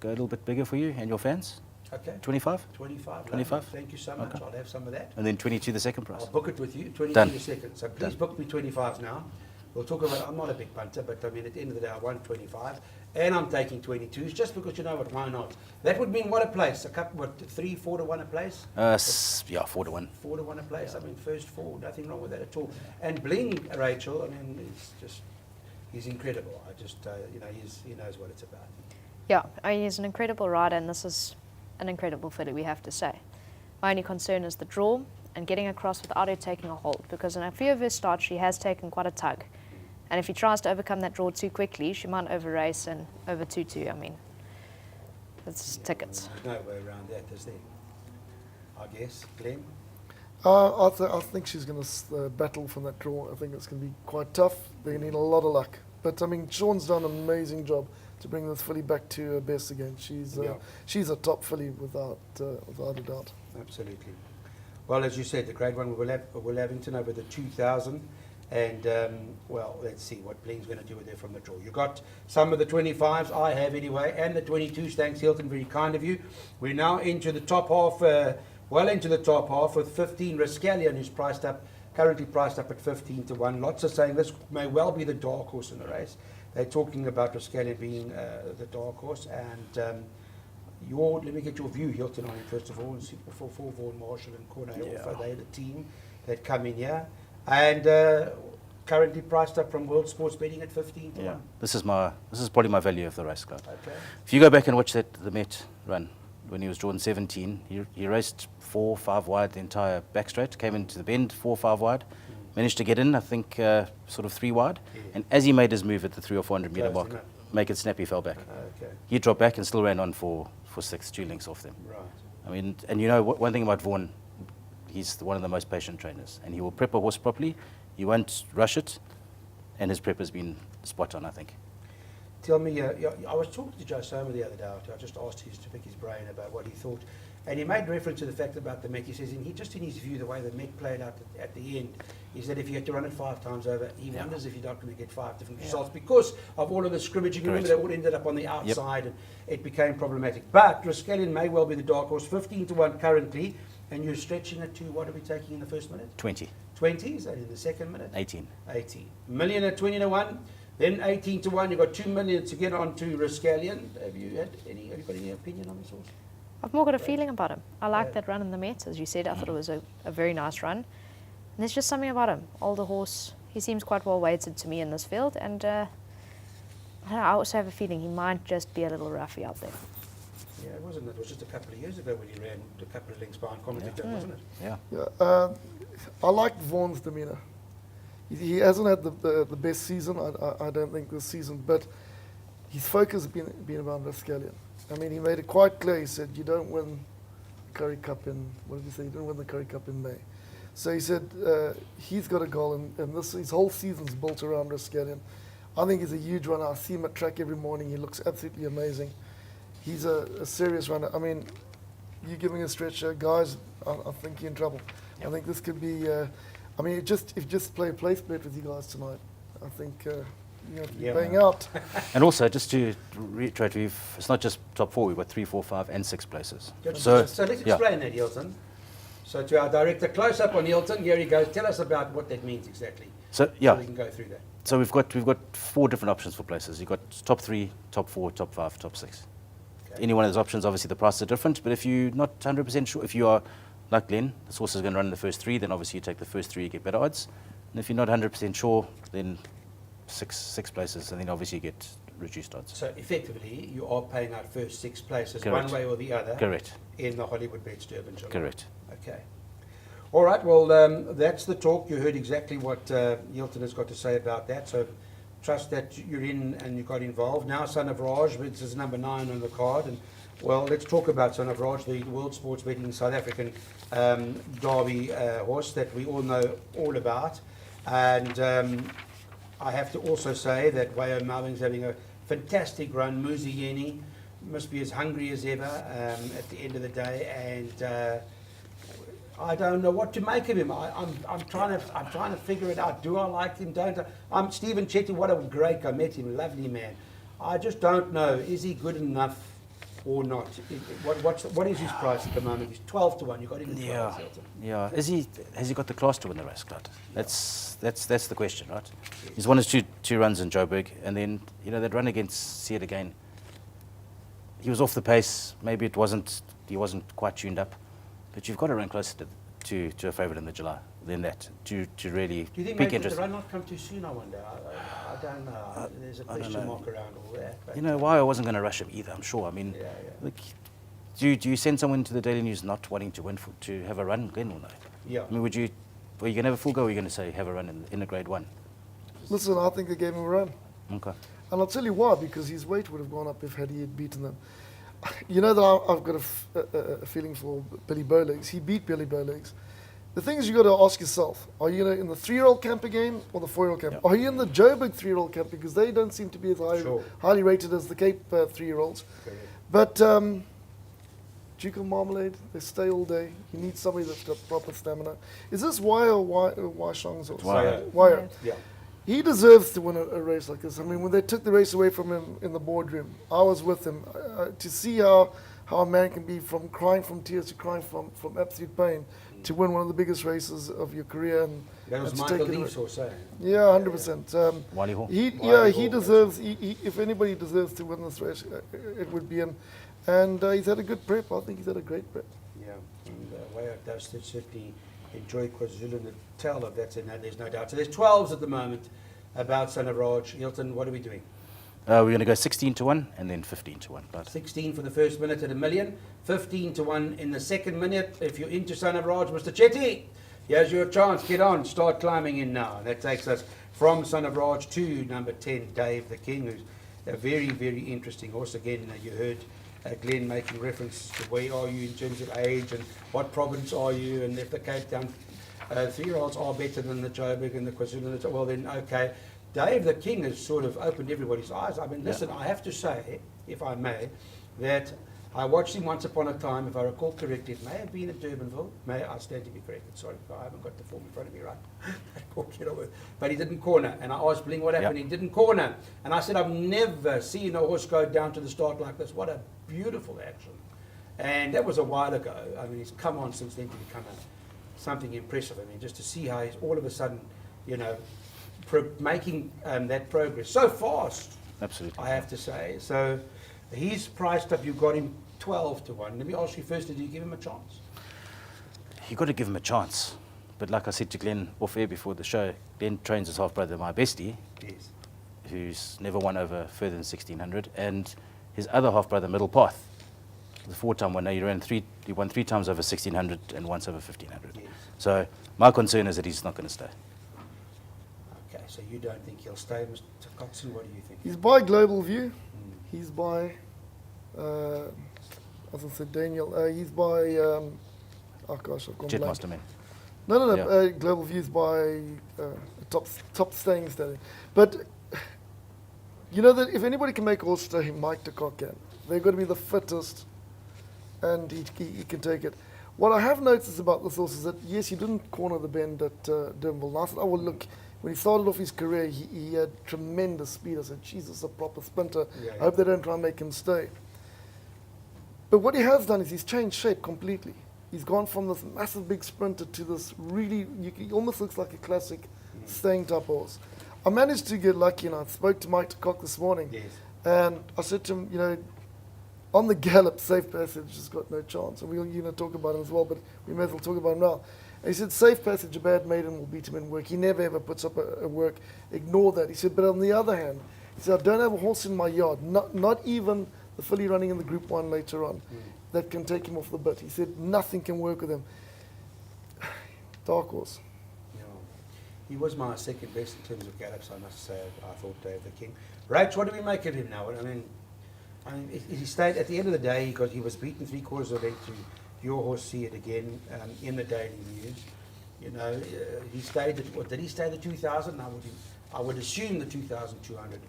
go a little bit bigger for you and your fans? Okay. 25? 25. 25? Lovely. Thank you so much. Okay. I'll have some of that. And then 22 the second price. I'll book it with you. 22 Done. the second. So please Done. book me 25s now. We'll talk about. I'm not a big punter, but I mean, at the end of the day, I want 25, and I'm taking 22s just because you know what? Why not? That would mean what a place. A couple, what, 3, 4 to 1 a place. Yeah, 4 to 1. 4 to 1 a place. I mean, first 4, nothing wrong with that at all. And Bling, Rachel, I mean, it's just, he's incredible. I just, you know, he knows what it's about. Yeah, I mean, he's an incredible rider, and this is an incredible filly, we have to say. My only concern is the draw and getting across without her taking a hold, because in a few of her starts, she has taken quite a tug. And if he tries to overcome that draw too quickly, she might over-race and over-2-2. I mean, it's tickets. There's no way around that, is there? I guess. Glenn? I think she's going to battle from that draw. I think it's going to be quite tough. They need a lot of luck. But, I mean, Sean's done an amazing job to bring this filly back to her best again. She's a top filly without a doubt. Absolutely. Well, as you said, the grade 1 will have Hinton over the 2,000. And, well, let's see what Bling's going to do with it from the draw. You got some of the 25s, I have anyway, and the 22s. Thanks, Hilton, very kind of you. We're now into the top half, well into the top half with 15 Rascallion, who's currently priced up at 15 to 1. Lots are saying this may well be the dark horse in the race. They're talking about Rascallion being the dark horse. And let me get your view, Hilton, on it first of all, and see for Vaughan Marshall and Cornell. Yeah. So they're the team that come in here. And currently priced up from World Sports Betting at 15 to 1. This is probably my value of the race, Clyde. Okay. If you go back and watch the Met run, when he was drawn 17, he raced 4, 5 wide the entire back straight, came into the bend 4, 5 wide, managed to get in, I think, sort of 3 wide, and as he made his move at the 300 or 400 metre Closed mark, him up. make it snap, he fell back. Okay. He dropped back and still ran on for 6, 2 lengths off them. Right. I mean, and you know, one thing about Vaughan, he's one of the most patient trainers, and he will prep a horse properly. He won't rush it, and his prep has been spot on, I think. Tell me, I was talking to Joe Somer the other day. I just asked him to pick his brain about what he thought. And he made reference to the fact about the Met. He says, in his view, the way the Met played out at the end, is that if you had to run it 5 times over, he wonders if you're not going to get 5 different results because of all of the scrimmaging. Remember, they all ended up on the outside, and it became problematic. But Rascallion may well be the dark horse, 15 to 1 currently, and you're stretching it to, what are we taking in the first minute? 20. 20s, and in the second minute? 18. 18. Million at 20 to 1, then 18 to 1. You've got 2 million to get on to Rascallion. Have you got any opinion on this horse? I've more got a feeling about him. I like that run in the Met, as you said. I thought it was a very nice run. And there's just something about him. Older horse. He seems quite well weighted to me in this field. And I don't know, I also have a feeling he might just be a little roughy out there. Yeah, it wasn't. It was just a couple of years ago when he ran a couple of lengths behind Commentator, wasn't it? Yeah. Yeah, I like Vaughan's demeanour. He hasn't had the best season, I don't think, this season, but his focus has been around Rascallion. I mean, he made it quite clear. He said, you don't win Curry Cup in, what did he say? You don't win the Curry Cup in May. So he said he's got a goal, and his whole season's built around Rascallion. I think he's a huge runner. I see him at track every morning. He looks absolutely amazing. He's a serious runner. I mean, you giving a stretch, guys, I think you're in trouble. Yep. I think this could be, I mean, if you just play a place bet with you guys tonight, I think you're paying out. And also, just to reiterate, it's not just top 4, we've got 3, 4, 5, and 6 places. So let's explain that, Hilton. So to our director, close up on Hilton, here he goes. Tell us about what that means exactly. So we can go through that. So we've got 4 different options for places. You've got top 3, top 4, top 5, top 6. Okay. Any one of those options, obviously the prices are different, but if you're not 100% sure, if you are like Glenn, this horse is going to run in the first 3, then obviously you take the first 3, you get better odds. And if you're not 100% sure, then six places, and then obviously you get reduced odds. So effectively, you are paying out first 6 places, Correct. one way or the other. Correct. In the Hollywood Bets Durban July. Correct. Okay. All right, well, that's the talk. You heard exactly what Hilton has got to say about that. So trust that you're in and you got involved. Now, Son of Raj, which is number 9 on the card. And, well, let's talk about Son of Raj, the World Sports Betting South African Derby horse that we all know all about. And I have to also say that Wayo Malving's having a fantastic run. Muzieni must be as hungry as ever at the end of the day. And I don't know what to make of him. I'm trying to figure it out. Do I like him? Don't I? I'm Stephen Chetty. What a great guy. I met him. Lovely man. I just don't know. Is he good enough or not? What is his price at the moment? He's 12 to 1. You got him in 12. Yeah. Has he got the class to win the race, Clyde? That's the question, right? He's won his two runs in Joburg, and then that run against See It Again. He was off the pace. Maybe he wasn't quite tuned up, but you've got to run closer to a favourite in the July than that to really Do you think pique maybe interest. the run not come too soon? I wonder. I don't know. There's a question mark around all that. But Why I wasn't going to rush him either. I'm sure. I mean, Yeah. look, do you send someone to the Daily News not wanting to win to have a run, Glenn, or no? Yeah. I mean, were you going to have a full go, or were you going to say have a run in a grade 1? Listen, I think they gave him a run. Okay. And I'll tell you why, because his weight would have gone up if he had beaten them. You know that I've got a feeling for Billy Bowlegs. He beat Billy Bowlegs. The thing is, you got to ask yourself: are you in the 3-year-old camp again or the 4-year-old camp? Yeah. Are you in the Joburg 3-year-old camp, because they don't seem to be as Sure. highly rated as the Cape 3-year-olds? Correct. But Duke of Marmalade, they stay all day. You need somebody that's got proper stamina. Is this Wire or Shang's horse? Wire. Wire. Yeah. He deserves to win a race like this. I mean, when they took the race away from him in the boardroom, I was with him. To see how a man can be from crying from tears to crying from absolute pain to win one of the biggest races of your career. And That was and to Michael take it Leaf's horse, eh? Yeah, 100%. Wiley Hall. He Hall, deserves. If anybody deserves to win this race, it would be him. And he's had a good prep. I think he's had a great prep. Yeah. And Waya does certainly enjoy KwaZulu-Natal of that, there's no doubt. So there's 12s at the moment about Son of Raj. Hilton, what are we doing? We're going to go 16 to 1 and then 15 to 1. But 16 for the first minute at $1 million, 15 to 1 in the second minute. If you're into Son of Raj, Mr. Chetty, here's your chance. Get on, start climbing in now. That takes us from Son of Raj to number 10, Dave the King, who's a very, very interesting horse. Again, you heard Glenn making reference to where are you in terms of age and what province are you, and if the Cape Town 3-year-olds are better than the Joburg and the KwaZulu-Natal, well then, okay. Dave the King has sort of opened everybody's eyes. I mean, listen, I have to say, if I may, that I watched him once upon a time, if I recall correctly, it may have been at Durbanville. I stand to be corrected, sorry, I haven't got the form in front of me, right? But he didn't corner, and I asked Bling what happened. He didn't corner. And I said, I've never seen a horse go down to the start like this. What a beautiful action. And that was a while ago. I mean, he's come on since then to become something impressive. I mean, just to see how he's all of a sudden, making that progress so fast. absolutely. I have to say. So he's priced up. You got him 12 to 1. Let me ask you first: did you give him a chance? You've got to give him a chance. But like I said to Glenn off air before the show, Glenn trains his half brother, my bestie, Yes. who's never won over further than 1600, and his other half brother, Middle Path, the 4-time winner. He won 3 times over 1600 and once over 1500. Yes. So my concern is that he's not going to stay. Okay. So you don't think he'll stay, Mr. Kotzen? What do you think? He's by Global View. He's by, as I said, Daniel. He's by, oh gosh, I've gone Jet blank. Master Man. No. Yeah. Global View's by top staying steady. But you know that if anybody can make a horse stay, Mike de Kock can. They're going to be the fittest, and he can take it. What I have noticed about this horse is that yes, he didn't corner the bend at Durbanville. And I said, oh well, look. When he started off his career, he had tremendous speed. I said, Jesus, a proper sprinter. Yeah. I hope they don't try and make him stay. But what he has done is he's changed shape completely. He's gone from this massive big sprinter to this really, he almost looks like a classic staying type horse. I managed to get lucky, and I spoke to Mike de Kock this morning. Yes. And I said to him, on the gallop, Safe Passage has got no chance. And we'll talk about him as well, but we may as well talk about him now. And he said, Safe Passage, a bad maiden will beat him in work. He never ever puts up a work. Ignore that. He said, but on the other hand, he said, I don't have a horse in my yard, not even the filly running in the Group 1 later on, that can take him off the bit. He said, nothing can work with him. Dark horse. Yeah. He was my second best in terms of gallops, I must say. I thought Dave the King. Rach, what do we make of him now? I mean, he stayed at the end of the day because he was beaten 3/4 of a length to your horse. See It Again in the Daily News. He stayed at what? Did he stay the 2000? I would assume the 2200.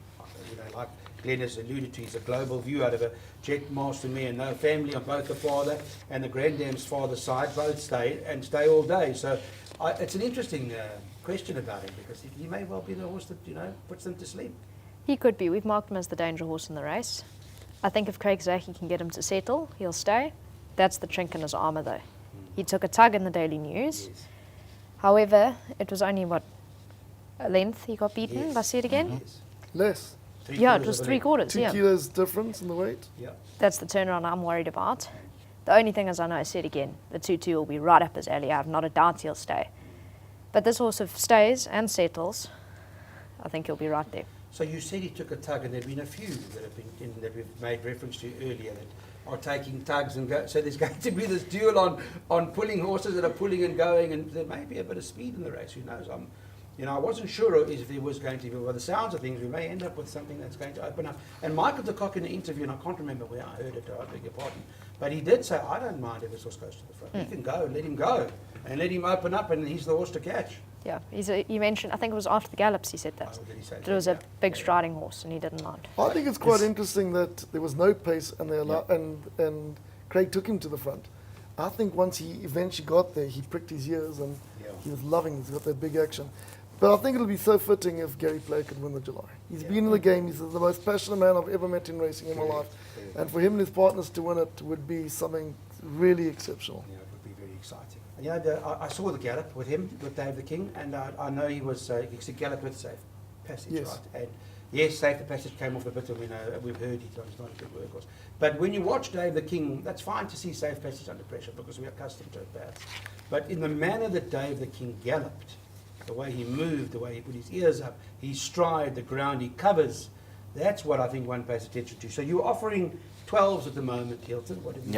Like Glenn has alluded to, he's a global view out of a Jet Master Mare. No family on both the father and the granddam's father's side. Both stay all day. So it's an interesting question about him, because he may well be the horse that puts them to sleep. He could be. We've marked him as the danger horse in the race. I think if Craig Zaki can get him to settle, he'll stay. That's the chink in his armour, though. He took a tug in the Daily News. Yes. However, it was only, a length he got beaten Yes. by Said again? Yes. Less. Yeah, it was 3/4, 2 yeah. kilos difference in the weight. Yeah. That's the turnaround I'm worried about. The only thing is, I know I said again, the 2-2 will be right up his alley. I have not a doubt he'll stay. But this horse, if stays and settles, I think he'll be right there. So you said he took a tug, and there've been a few that have been that we've made reference to earlier that are taking tugs and go. So there's going to be this duel on pulling horses that are pulling and going, and there may be a bit of speed in the race. Who knows? I wasn't sure if there was going to be. By the sounds of things, we may end up with something that's going to open up. And Michael de Kock in the interview, and I can't remember where I heard it. I beg your pardon, but he did say, "I don't mind if this horse goes to the front. He can go. Let him go, and let him open up, and he's the horse to catch." Yeah, you mentioned, I think it was after the gallops he said that. Oh, did he say That it was a yeah. big Yeah. striding horse and he didn't mind. I think it's quite interesting that there was no pace and they and Craig took him to the front. I think once he eventually got there, he pricked his ears and Yeah. he was loving it. He's got that big action. But I think it'll be so fitting if Gary Player could win the July. He's been in the game. He's the most passionate man I've ever met in racing in my life. And for him and his partners to win it would be something really exceptional. Yeah, it would be very exciting. I saw the gallop with him, with Dave the King, and I know he galloped with Safe Passage, Yes. right? And yes, Safe the Passage came off the bit, and we've heard he's not a good workhorse. But when you watch Dave the King, that's fine to see Safe Passage under pressure because we're accustomed to it perhaps. But in the manner that Dave the King galloped, the way he moved, the way he put his ears up, his stride, the ground he covers, that's what I think one pays attention to. So you're offering 12s at the moment, Hilton. What are we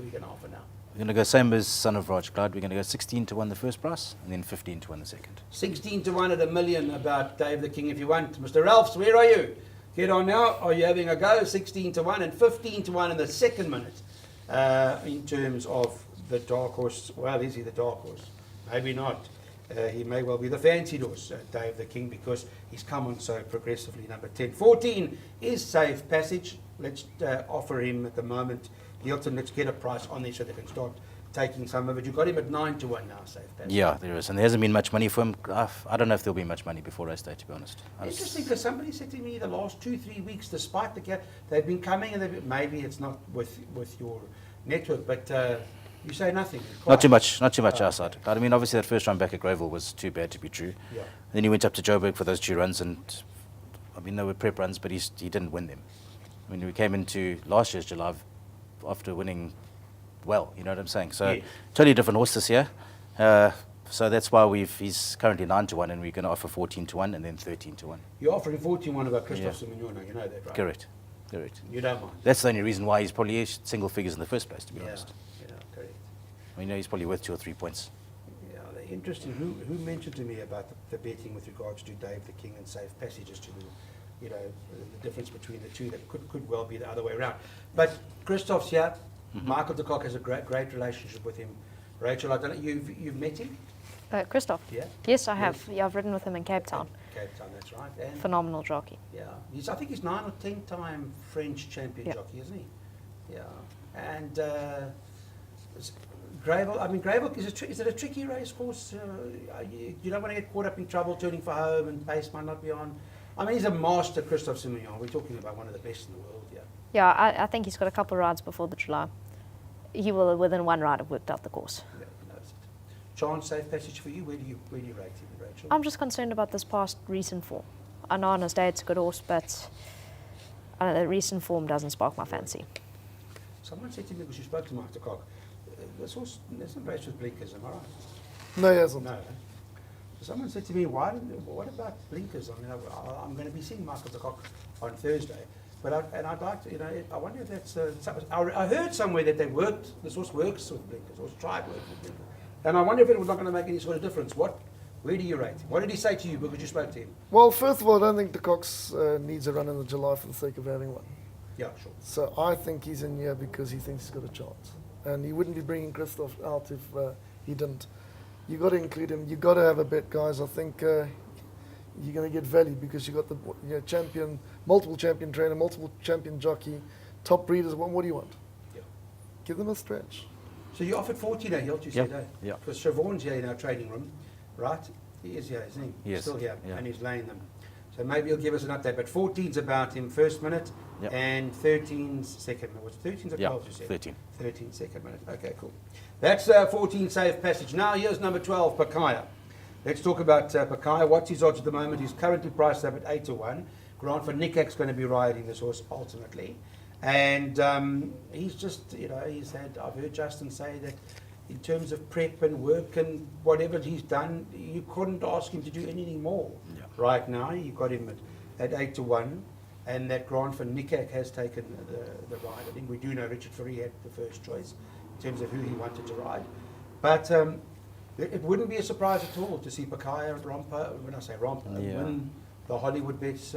going to offer now? We're going to go same as Son of Raj, Clyde. We're going to go 16 to 1 the first price, and then 15 to 1 the second. 16 to 1 at $1 million about Dave the King if you want. Mr. Ralphs, where are you? Get on now. Are you having a go? 16 to 1 and 15 to 1 in the second minute in terms of the dark horse. Well, is he the dark horse? Maybe not. He may well be the fancied horse, Dave the King, because he's come on so progressively. Number 10. 14 is Safe Passage. Let's offer him at the moment. Hilton, let's get a price on there so they can start taking some of it. You've got him at 9 to 1 now, Safe Passage. Yeah, there is. And there hasn't been much money for him. I don't know if there'll be much money before race day, to be honest. Interesting, because somebody said to me the last 2-3 weeks, despite the gap, they've been coming, and maybe it's not with your network, but you say nothing. Not too much outside. I mean, obviously that first run back at Greyville was too bad to be true. Yeah. Then he went up to Joburg for those 2 runs, and I mean, they were prep runs, but he didn't win them. I mean, we came into last year's July after winning well, you know what I'm saying? So Yeah. totally different horse this year. So that's why he's currently 9 to 1, and we're going to offer 14 to 1 and then 13 to 1. You're offering 14-1 about Christoph Yeah. Simeone, you know that, right? Correct. You don't mind? That's the only reason why he's probably single figures in the first place, to be Yeah, honest. correct. I mean, he's probably worth 2 or 3 points. Yeah, they're interesting. Who mentioned to me about the betting with regards to Dave the King and Safe Passages to the difference between the two that could well be the other way around. But Christoph's here. Michael de Kock has a great relationship with him. Rachel, I don't know, you've met him? Christoph? Yeah. Yes, I have. Yeah, I've ridden with him in Cape Town. Cape Town, that's right. And Phenomenal jockey. yeah, I think he's 9 or 10 time French champion Yeah. jockey, isn't he? Yeah. And Greyville, is it a tricky race course? You don't want to get caught up in trouble turning for home and pace might not be on. I mean, he's a master, Christoph Simeone. We're talking about one of the best in the world, yeah. Yeah, I think he's got a couple of rides before the July. He will, within 1 ride, have worked out the course. Yeah, he knows it. Chance, Safe Passage for you. Where do you rate him, Rachel? I'm just concerned about this past recent form. I know on his day it's a good horse, but the recent form doesn't spark my fancy. Someone said to me, because you spoke to Mike de Kock, this horse doesn't race with blinkers, am I right? No, he hasn't. No. Eh? Someone said to me, what about blinkers? I mean, I'm going to be seeing Michael de Kock on Thursday, but I'd like to, I wonder if that's. I heard somewhere that this horse works with blinkers, or tried working with blinkers, and I wonder if it was not going to make any sort of difference. Where do you rate him? What did he say to you because you spoke to him? Well, first of all, I don't think the Cox needs a run in the July for the sake of having one. Yeah, sure. So I think he's in here because he thinks he's got a chance. And he wouldn't be bringing Christoph out if he didn't. You got to include him. You got to have a bet, guys. I think you're going to get value because you got the champion, multiple champion trainer, multiple champion jockey, top breeders. What do you want? Yeah. Give them a stretch. So you offered 14 a Hilt, you Yep. said, eh? Yeah. Because Siobhan's here in our training room, right? He is here, isn't he? He is, Still here, yeah. and he's laying them. So maybe he'll give us an update. But 14's about him, first minute, Yep. and 13 second. Was it 13 or Yeah, 12 you said? 13. 13 second minute. Okay, cool. That's 14 safe passage. Now here's number 12, Pakaya. Let's talk about Pakaya. What's his odds at the moment? He's currently priced up at 8-1. Grant van Niekerk's going to be riding this horse ultimately. And he's just, he's had, I've heard Justin say that in terms of prep and work and whatever he's done, you couldn't ask him to do anything more. Yeah. Right now, you got him at 8-1. And that Grant van Niekerk has taken the ride. I think we do know Richard Fourie had the first choice in terms of who he wanted to ride. But it wouldn't be a surprise at all to see Pakaya romper, when I say romper, win the Hollywood Bets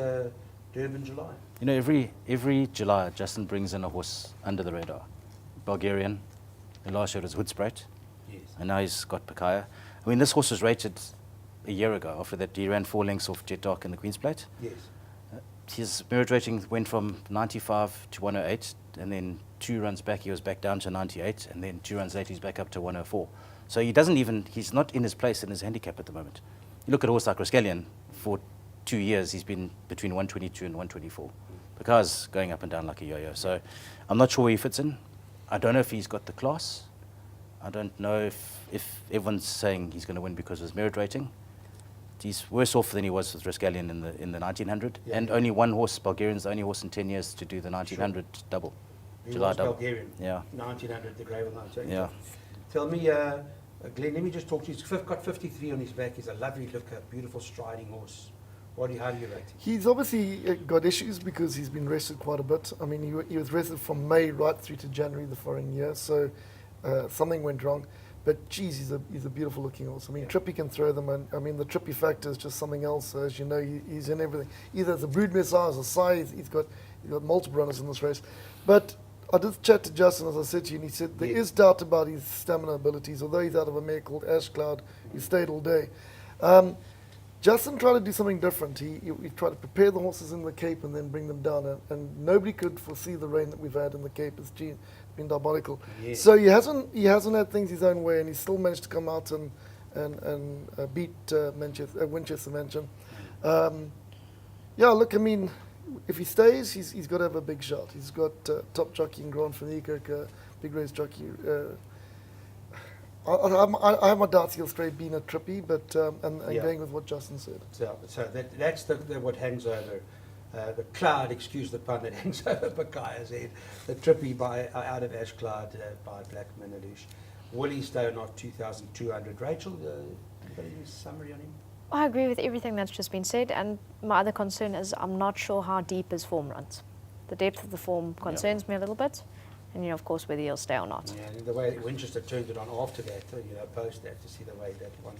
Durban July. Every July, Justin brings in a horse under the radar. Bulgarian, the last year was Hoedspruit, Yes. and now he's got Pakaya. I mean, this horse was rated a year ago. After that, he ran 4 lengths off Jet Dark in the Queen's Plate. Yes. His merit rating went from 95 to 108, and then 2 runs back, he was back down to 98, and then 2 runs later, he's back up to 104. So he's not in his place in his handicap at the moment. You look at a horse like Rascallion, for 2 years, he's been between 122 and 124. Pakaya's going up and down like a yo-yo. So I'm not sure where he fits in. I don't know if he's got the class. I don't know if everyone's saying he's going to win because of his merit rating. He's worse off than he was with Rascallion in the 1900, and only one horse, Bulgarian's the only horse in 10 years to do the 1900 double. He July was double. Bulgarian. Yeah. 1900, the Gravel 1900. Yeah. Tell me, Glenn, let me just talk to you. He's got 53 on his back. He's a lovely looker, beautiful striding horse. How do you rate him? He's obviously got issues because he's been rested quite a bit. I mean, he was rested from May right through to January the following year, so something went wrong. But geez, he's a beautiful looking horse. I mean, Trippy can throw them, and I mean the Trippy factor is just something else. As you know, he's in everything. Either as a broodmare size or size, he's got multiple runners in this race. But I did chat to Justin, as I said to you, and he said there is doubt about his stamina abilities. Although he's out of a mare called Ash Cloud, he stayed all day. Justin tried to do something different. He tried to prepare the horses in the Cape and then bring them down, and nobody could foresee the rain that we've had in the Cape. It's been diabolical. Yes. So he hasn't had things his own way, and he's still managed to come out and beat Winchester Mansion. Look, I mean, if he stays, he's got to have a big shot. He's got top jockey in Grant van Niekerk, big race jockey. I have my doubts he'll straight being a Trippy, but going with what Justin said. So that's what hangs over the cloud, excuse the pun, that hangs over Pakaya's head. The Trippy out of Ash Cloud by Black Manaloosh. Willie Stoner, 2,200. Rachel, you got any summary on him? I agree with everything that's just been said, and my other concern is I'm not sure how deep his form runs. The depth of the form concerns me a little bit. And of course, whether he'll stay or not. Yeah, and the way Winchester turned it on after that, post that, to see the way that one.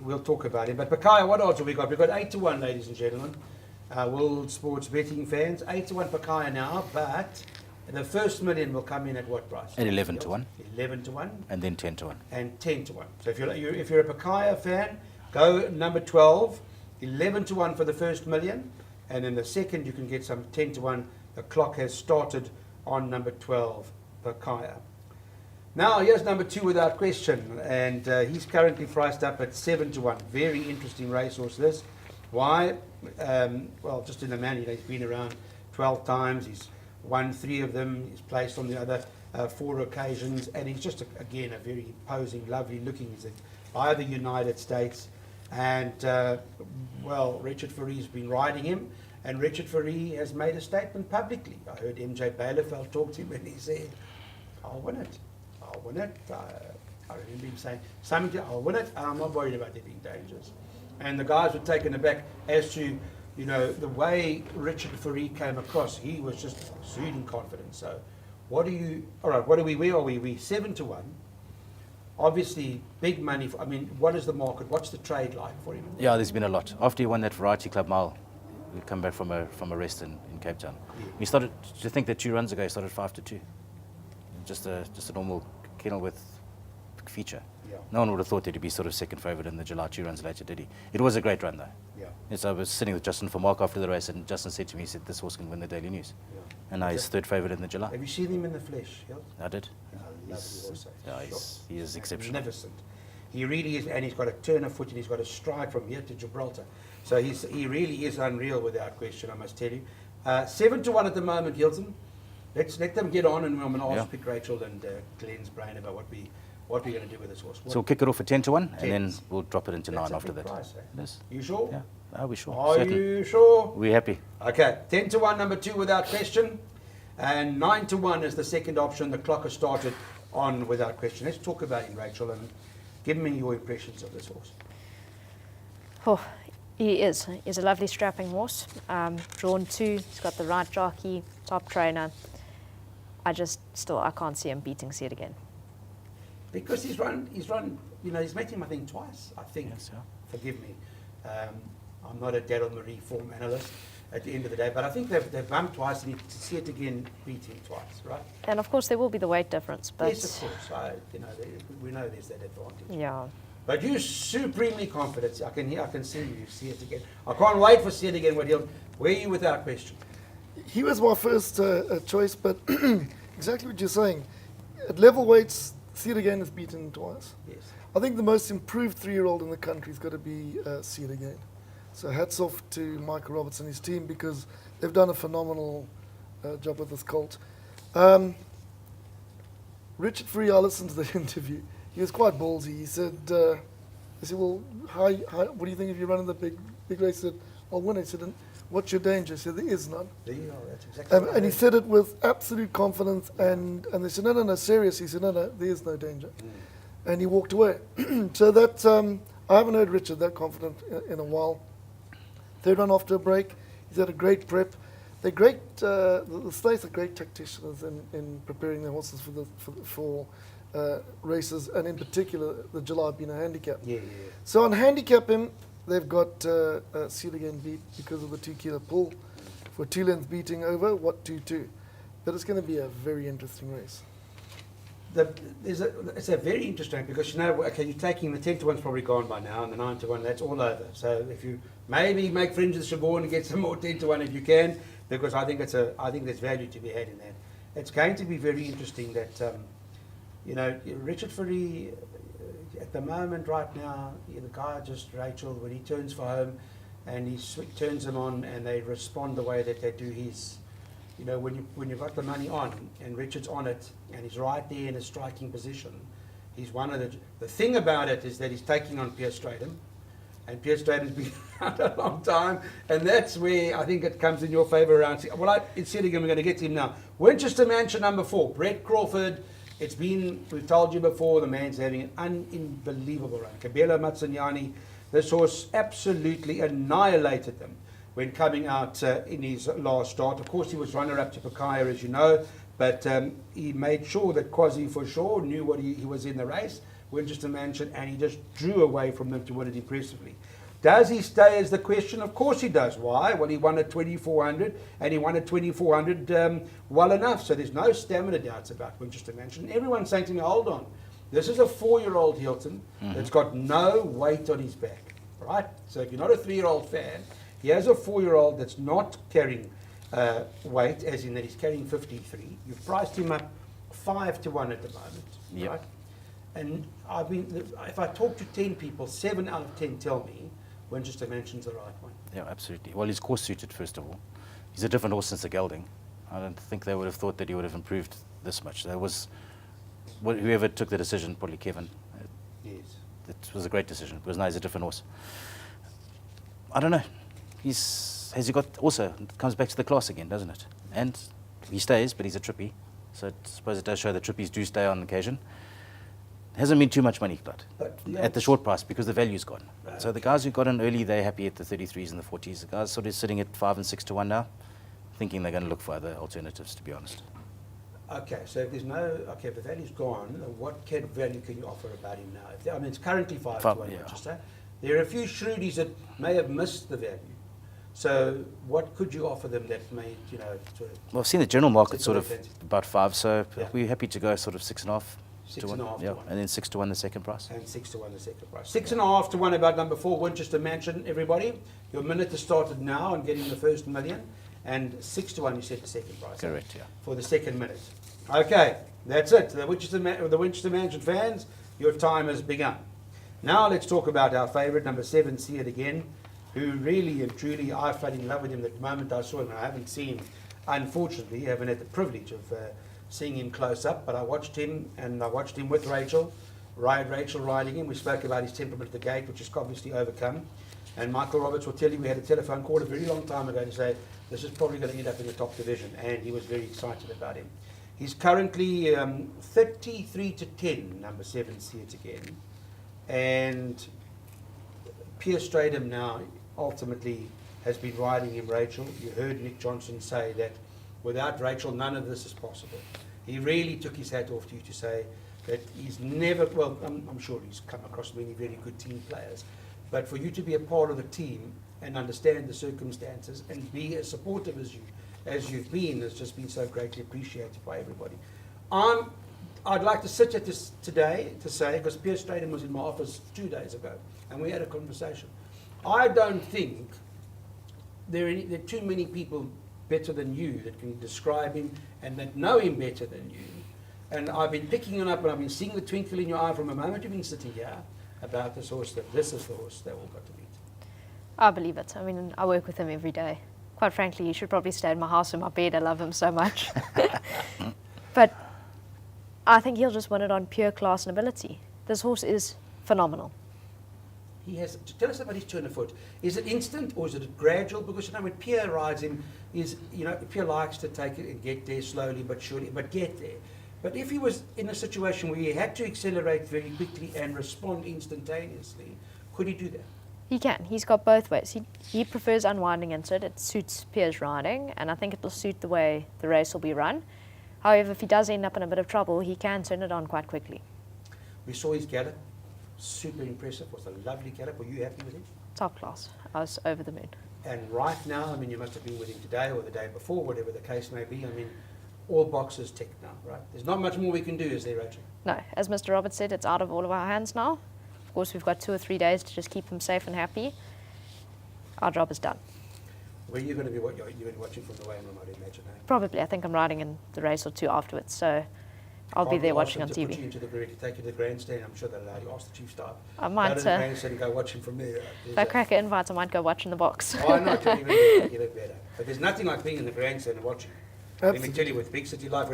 We'll talk about him. But Pakaya, what odds have we got? We've got 8-1, ladies and gentlemen. World sports betting fans. 8-1 Pakaya now, but the first million will come in at what price? At 11-1. 11-1. And then 10-1. And 10-1. So if you're a Pakaya fan, go number 12, 11-1 for the first million, and in the second you can get some 10-1. The clock has started on number 12, Pakaya. Now, here's number 2 without question, and he's currently priced up at 7-1. Very interesting racehorse, this. Why? Well, just in the man, he's been around 12 times. He's won 3 of them. He's placed on the other 4 occasions, and he's just, again, a very imposing, lovely looking. He's by the United States, and, Richard Fourie's been riding him. And Richard Fourie has made a statement publicly. I heard MJ Baileyfeld talk to him and he said, I'll win it. I'll win it. I remember him saying, I'll win it. I'm not worried about it being dangerous. And the guys were taken aback as to, the way Richard Fourie came across. He was just exuding confidence. So where are we? Where are we? We're 7-1. Obviously, big money. What is the market? What's the trade like for him? Yeah, there's been a lot. After he won that Variety Club Mile, we come back from a rest in Cape Town. Yeah. We started to think that 2 runs ago he started 5-2. Just a normal Kenilworth feature. Yeah. No one would have thought that he'd be sort of second favourite in the July 2 runs later, did he? It was a great run though. Yeah. Yes, I was sitting with Justin for Mark after the race, and Justin said to me, he said, this horse can win the Daily News. Yeah. And now he's third favourite in the July. Have you seen him in the flesh? Yeah? I did. He is exceptional. Magnificent. He really is, and he's got a turn of foot, and he's got a stride from here to Gibraltar. So he really is unreal without question, I must tell you. 7-1 at the moment, Hilton. Let's let them get on, and I'm going to Yeah. pick Rachel and Glenn's brain about what we're going to do with this horse. So we'll kick it off at 10-1, and then 10. we'll drop it into That's 9 a after big that. price, eh? It is. You sure? Yeah. Are we sure? Are Certainly. you sure? We're happy. Okay, 10-1, number 2 without question, and 9-1 is the second option. The clock has started on without question. Let's talk about him, Rachel, and give me your impressions of this horse. Oh, he is. He's a lovely strapping horse. Drawn 2. He's got the right jockey, top trainer. I can't see him beating Seed Again. Because he's run, he's met him, I think, twice, I think. Yes, yeah. Forgive me. I'm not a Daryl Marie form analyst at the end of the day, but I think they've bumped twice, and to see it again, beat him twice, right? And of course, there will be the weight difference, but Yes, of course. We know there's that advantage. yeah. But you're supremely confident. I can see you see it again. I can't wait for see it again. Where are you without question? He was my first choice, but exactly what you're saying. At level weights, See It Again is beaten twice. Yes. I think the most improved 3-year-old in the country has got to be See It Again. So hats off to Michael Roberts and his team, because they've done a phenomenal job with this colt. Richard Free, I listened to the interview. He was quite ballsy. He said, well, what do you think if you run in the big race? He said, I'll win it. He said, what's your danger? He said, there is none. There you are. That's exactly right. And he said it with absolute confidence, and they said, no, serious. He said, no, there is no danger. And he walked away. So that, I haven't heard Richard that confident in a while. Third run after a break, he's had a great prep. They're great, the States are great tacticians in preparing their horses for races, and in particular, the July being a handicap. Yeah. So on handicapping, they've got See It Again beat because of the 2 kilo pull. For 2 lengths beating over, 2-2. But it's going to be a very interesting race. It's a very interesting, because you're taking the 10-1's probably gone by now, and the 9-1, that's all over. So if you maybe make friends with Siobhan and get some more 10-1 if you can, because I think there's value to be had in that. It's going to be very interesting that Richard Furry at the moment right now, the guy Rachel, when he turns for home and he turns them on and they respond the way that they do his. When you've got the money on and Richard's on it and he's right there in a striking position, he's one of the thing about it is that he's taking on Pierce Stratham, and Pierce Stratham's been around a long time, and that's where I think it comes in your favour around. Well, it's sitting, and we're going to get to him now. Winchester Mansion, number 4, Brett Crawford. We've told you before, the man's having an unbelievable run. Kabelo Matsanyani, this horse absolutely annihilated them when coming out in his last start. Of course, he was runner-up to Pakaya, as you know, but he made sure that Quasi for sure knew what he was in the race, Winchester Mansion, and he just drew away from them to win it impressively. Does he stay is the question? Of course he does. Why? Well, he won at 2,400, and he won at 2,400 well enough, so there's no stamina doubts about Winchester Mansion. Everyone's saying to me, hold on, this is a 4-year-old Hilton that's got no weight on his back, right? So if you're not a 3-year-old fan, he has a 4-year-old that's not carrying weight, as in that he's carrying 53. You've priced him up 5-1 at the moment, Yep. right? And if I talk to 10 people, 7 out of 10 tell me Winchester Mansion's the right one. Yeah, absolutely. Well, he's course suited, first of all. He's a different horse since the gelding. I don't think they would have thought that he would have improved this much. Whoever took the decision, probably Kevin. Yes. It was a great decision, because now he's a different horse. I don't know. It comes back to the class again, doesn't it? And he stays, but he's a trippy. So I suppose it does show that trippies do stay on occasion. Hasn't been too much money, Clyde, at the short price, because the value's gone. Right. So the guys who got in early, they're happy at the 33s and the 40s. The guys sort of sitting at 5 and 6-1 now, thinking they're going to look for other alternatives, to be honest. Okay, so if the value's gone, what value can you offer about him now? It's currently 5-1, Yeah. Winchester. There are a few shrewdies that may have missed the value. So what could you offer them that may, sort of... Well, I've seen the general market Six sort and of a half. about 5, so Yeah. we're happy to go sort of 6.5 to 1. 6.5 to Yeah, 1. and then 6-1 the second price. And 6-1 the second price. 6.5 to 1 about number 4, Winchester Mansion, everybody. Your minute has started now on getting the first million. And 6-1 you said the second price. Correct, yeah. For the second minute. Okay, that's it. The Winchester Mansion fans, your time has begun. Now let's talk about our favourite, number 7, See It Again. who really and truly, I fell in love with him the moment I saw him. And I haven't seen, unfortunately, haven't had the privilege of seeing him close up, but I watched him, and I watched him with Rachel riding him. We spoke about his temperament at the gate, which is obviously overcome. And Michael Roberts will tell you we had a telephone call a very long time ago to say this is probably going to end up in the top division, and he was very excited about him. He's currently 33-10, number 7 seeds again. And Pierre Stradham now ultimately has been riding him, Rachel. You heard Nick Johnson say that without Rachel, none of this is possible. He really took his hat off to you to say that he's never, well, I'm sure he's come across many very good team players, but for you to be a part of the team and understand the circumstances and be as supportive as you've been has just been so greatly appreciated by everybody. I'd like to sit at this today to say, because Pierre Stradham was in my office 2 days ago, and we had a conversation. I don't think there are too many people better than you that can describe him and that know him better than you. And I've been picking him up, and I've been seeing the twinkle in your eye from the moment you've been sitting here about this horse, that this is the horse they all got to beat. I believe it. I mean, I work with him every day. Quite frankly, he should probably stay in my house in my bed. I love him so much. But I think he'll just win it on pure class and ability. This horse is phenomenal. He has. Tell us about his turn of foot. Is it instant or is it gradual? Because you know when Pierre rides him, Pierre likes to take it and get there slowly but surely, but get there. But if he was in a situation where he had to accelerate very quickly and respond instantaneously, could he do that? He can. He's got both ways. He prefers unwinding into it. It suits Pierre's riding, and I think it will suit the way the race will be run. However, if he does end up in a bit of trouble, he can turn it on quite quickly. We saw his gallop. Super impressive. It was a lovely gallop. Were you happy with him? Top class. I was over the moon. And right now, I mean, you must have been with him today or the day before, whatever the case may be. I mean, all boxes ticked now, right? There's not much more we can do, is there, Rachel? No. As Mr. Roberts said, it's out of all of our hands now. Of course, we've got 2 or 3 days to just keep him safe and happy. Our job is done. Where are you going to be? You're going to be watching from the way room, I'd imagine. Eh? Probably. I think I'm riding in the race or 2 afterwards, so I'll be there watching on to TV. Put you into take you to the grandstand. I'm sure they'll allow you. Ask the chief staff. I might. Go to the grandstand and go watch him from there. If I crack an invite, I might go watch in the box. Oh, no, I even get it better. But there's nothing like being in the grandstand and watching. Absolutely. Let me tell you, with big city life,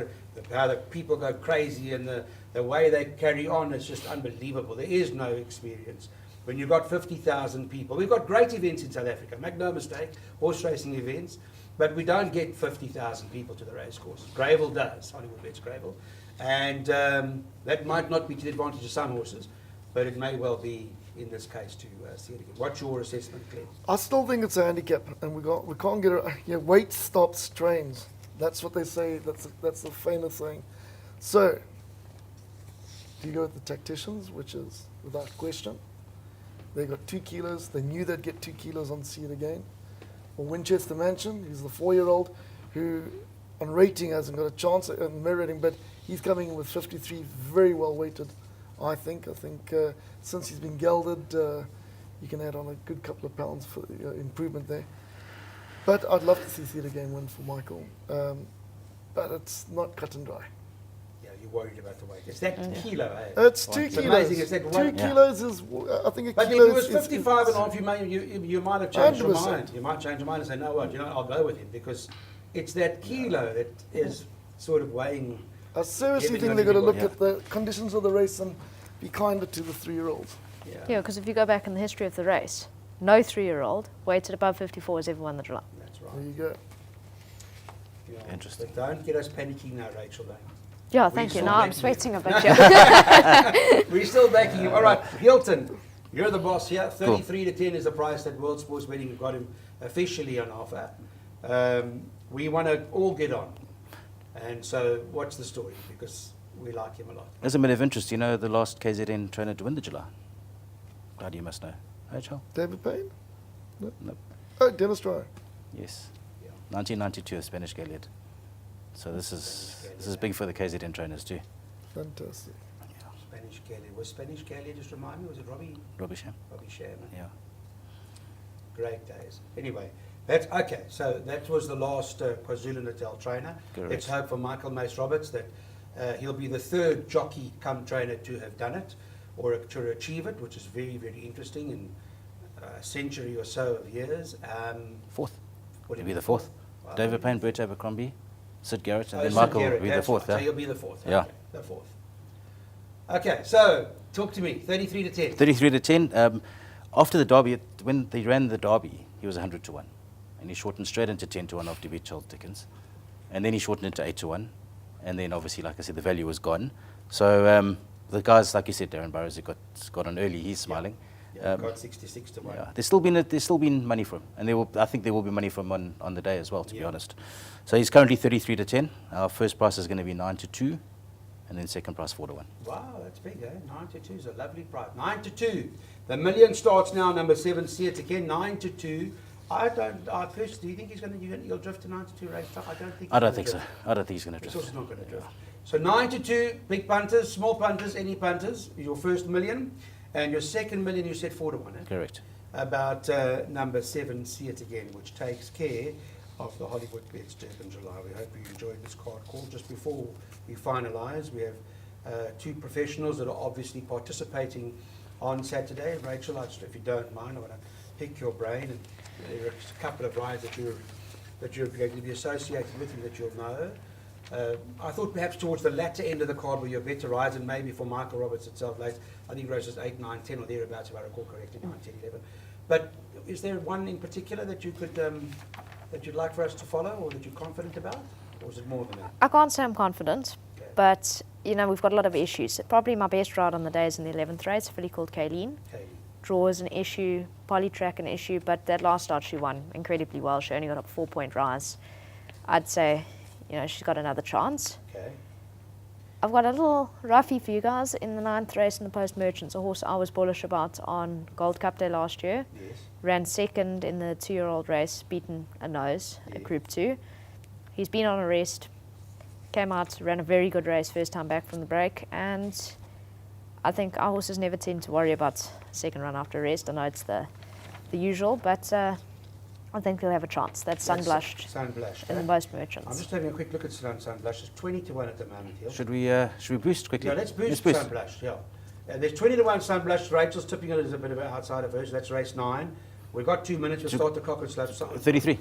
how the people go crazy and the way they carry on is just unbelievable. There is no experience. When you've got 50,000 people, we've got great events in South Africa, make no mistake, horse racing events, but we don't get 50,000 people to the racecourse. Gravel does, Hollywood bets Gravel. And that might not be to the advantage of some horses, but it may well be in this case to see it again. What's your assessment, Glenn? I still think it's a handicap, and we can't get it. Weight stops trains. That's what they say. That's the famous saying. So, do you go with the tacticians, which is without question? They got 2 kilos. They knew they'd get 2 kilos on See It Again. Or Winchester Mansion, he's the 4-year-old who, on rating, hasn't got a chance in meriting, but he's coming in with 53, very well weighted. I think since he's been gelded, you can add on a good couple of pounds for improvement there. But I'd love to see It Again win for Michael. But it's not cut and dry. Yeah, you're worried about the weight. It's that kilo, eh? It's 2 kilos. Amazing. It's that 2 kilos is, I think, a but kilo if it was is 55 and a half, you might have changed your 100%. mind. You might change your mind and say, no, what, I'll go with him, because it's that kilo that is sort of weighing. I seriously think Everything they've got to look everybody, at the conditions of the race and be kinder to the 3-year-olds. Yeah, because if you go back in the history of the race, no 3-year-old weighted above 54 has ever won the July. That's There right. you go. Yeah. Interesting. But don't get us panicking now, Rachel. Though. Yeah, thank you. still Now I'm making sweating a bit here. We're still backing you. All right, Hilton, you're the boss here. 33-10 is the price that World Sports Betting got him officially on offer. We want to all get on. And so what's the story? Because we like him a lot. As a matter of interest, you know the last KZN trainer to win the July? Glad you must know. Rachel? David Payne? No. Nope. Oh, Dennis Dreyer. Yes. Yeah. 1992, a Spanish Galiad. So this is big for the KZN trainers too. Fantastic. Yeah. Spanish Galiad. Was Spanish Galiad, just remind me, was it Robbie Robbie Sham. Sherman? Yeah. Great days. Anyway, that's okay. So that was the last KwaZulu-Natal trainer. Correct. Let's hope for Michael Mace-Roberts that he'll be the 3rd jockey come trainer to have done it or to achieve it, which is very, very interesting. And century or so of years. Fourth. Would He'll be the fourth. Wow. David Payne, Bert Abercrombie, Sid Garrett, and then Sid Michael Garrett, will be the that's fourth. right. So Yeah? you'll be the fourth. Yeah. Okay, the fourth. Okay, so talk to me. 33 to 10. 33 to 10. After the derby, when they ran the derby, he was 100 to 1. And he shortened straight into 10 to 1 after he beat Charles Dickens. And then he shortened into 8 to 1. And then obviously, like I said, the value was gone. So the guys, like you said, Darren Burrows, who got on early, he's smiling. Yeah, got 66 to 1. Yeah, there's still been money for him, and I think there will be money for him on the day as well. To be honest, so he's currently 33 to 10. Our first price is going to be 9 to 2, and then second price 4 to 1. Wow, that's big, eh? 9 to 2 is a lovely price. 9 to 2. The million starts now. Number 7, see it again. 9 to 2. I personally, do you think he'll drift to 9 to 2 race? I don't think so. I don't think he's going to It's drift. also not going to drift. So 9 to 2, big punters, small punters, any punters. Your first million. And your second million, you said 4 to 1, eh? Correct. About number 7, see it again, which takes care of the Hollywood bets Durban July. We hope you enjoyed this card call. Just before we finalise, we have 2 professionals that are obviously participating on Saturday. Rachel, if you don't mind, I want to pick your brain. And there are a couple of rides that you're going to be associated with and that you'll know. I thought perhaps towards the latter end of the card were your better rides, and maybe for Michael Roberts itself late. I think races 8, 9, 10 or thereabouts, if I recall correctly, 9, 10, 11. But is there one in particular that you could that you'd like for us to follow, or that you're confident about, or is it more than that? I can't say I'm confident, Okay. but we've got a lot of issues. Probably my best ride on the day is in the 11th race, a filly called Kayleen. Okay. Draw is an issue, polytrack an issue, but that last start she won incredibly well. She only got a 4-point rise. I'd say, she's got another chance. Okay. I've got a little roughie for you guys in the 9th race in the Post Merchants, a horse I was bullish about on Gold Cup Day last year. Yes. Ran second in the 2-year-old race, beaten a nose, a Group 2. He's been on a rest, came out, ran a very good race first time back from the break, and I think our horses never tend to worry about second run after rest. I know it's the usual, but I think they'll have a chance. That's Sunblushed Sunblushed. in the Post Merchants. I'm just having a quick look at Sunblushed. It's 20 to 1 at the moment here. Should we boost quickly? Yeah, let's boost Sunblushed, yeah. There's 20 to 1 Sunblushed. Rachel's tipping it as a bit of an outside of hers. That's race 9. We've got 2 minutes. We'll start the cock and slope. 33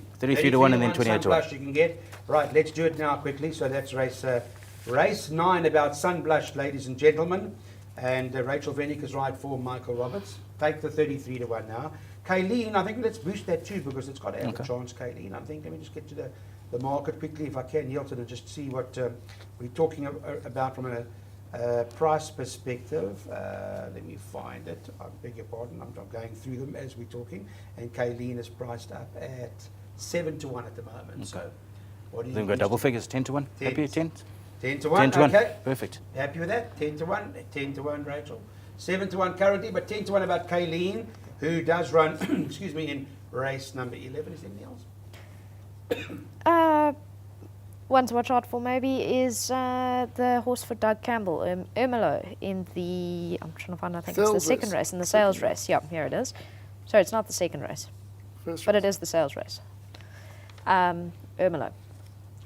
to 1 and then 28 to 1. Sunblushed you can get. Right, let's do it now quickly. So that's race 9 about Sunblushed, ladies and gentlemen. And Rachel Venniker's ride for Michael Roberts. Take the 33 to 1 now. Kayleen, I think let's boost that too because it's got to have a chance, Kayleen. I think let me just get to the market quickly if I can, Hilton, and just see what we're talking about from a price perspective. Let me find it. I beg your pardon. I'm going through them as we're talking. And Kayleen is priced up at 7 to 1 at the moment. Okay. So what do you Then we've got double figures, 10 to 1. Happy 10? 10 to 1. 10 to 1. Okay. Perfect. Happy with that? 10 to 1. 10 to 1, Rachel. 7 to 1 currently, but 10 to 1 about Kayleen, who does run, excuse me, in race number 11. Is there anything else? One to watch out for maybe is the horse for Doug Campbell, Ermelo, in the, I'm trying to find, I think it's the second race, in the sales race. Yeah, here it is. Sorry, it's not the second race, but it is the sales race. Ermelo.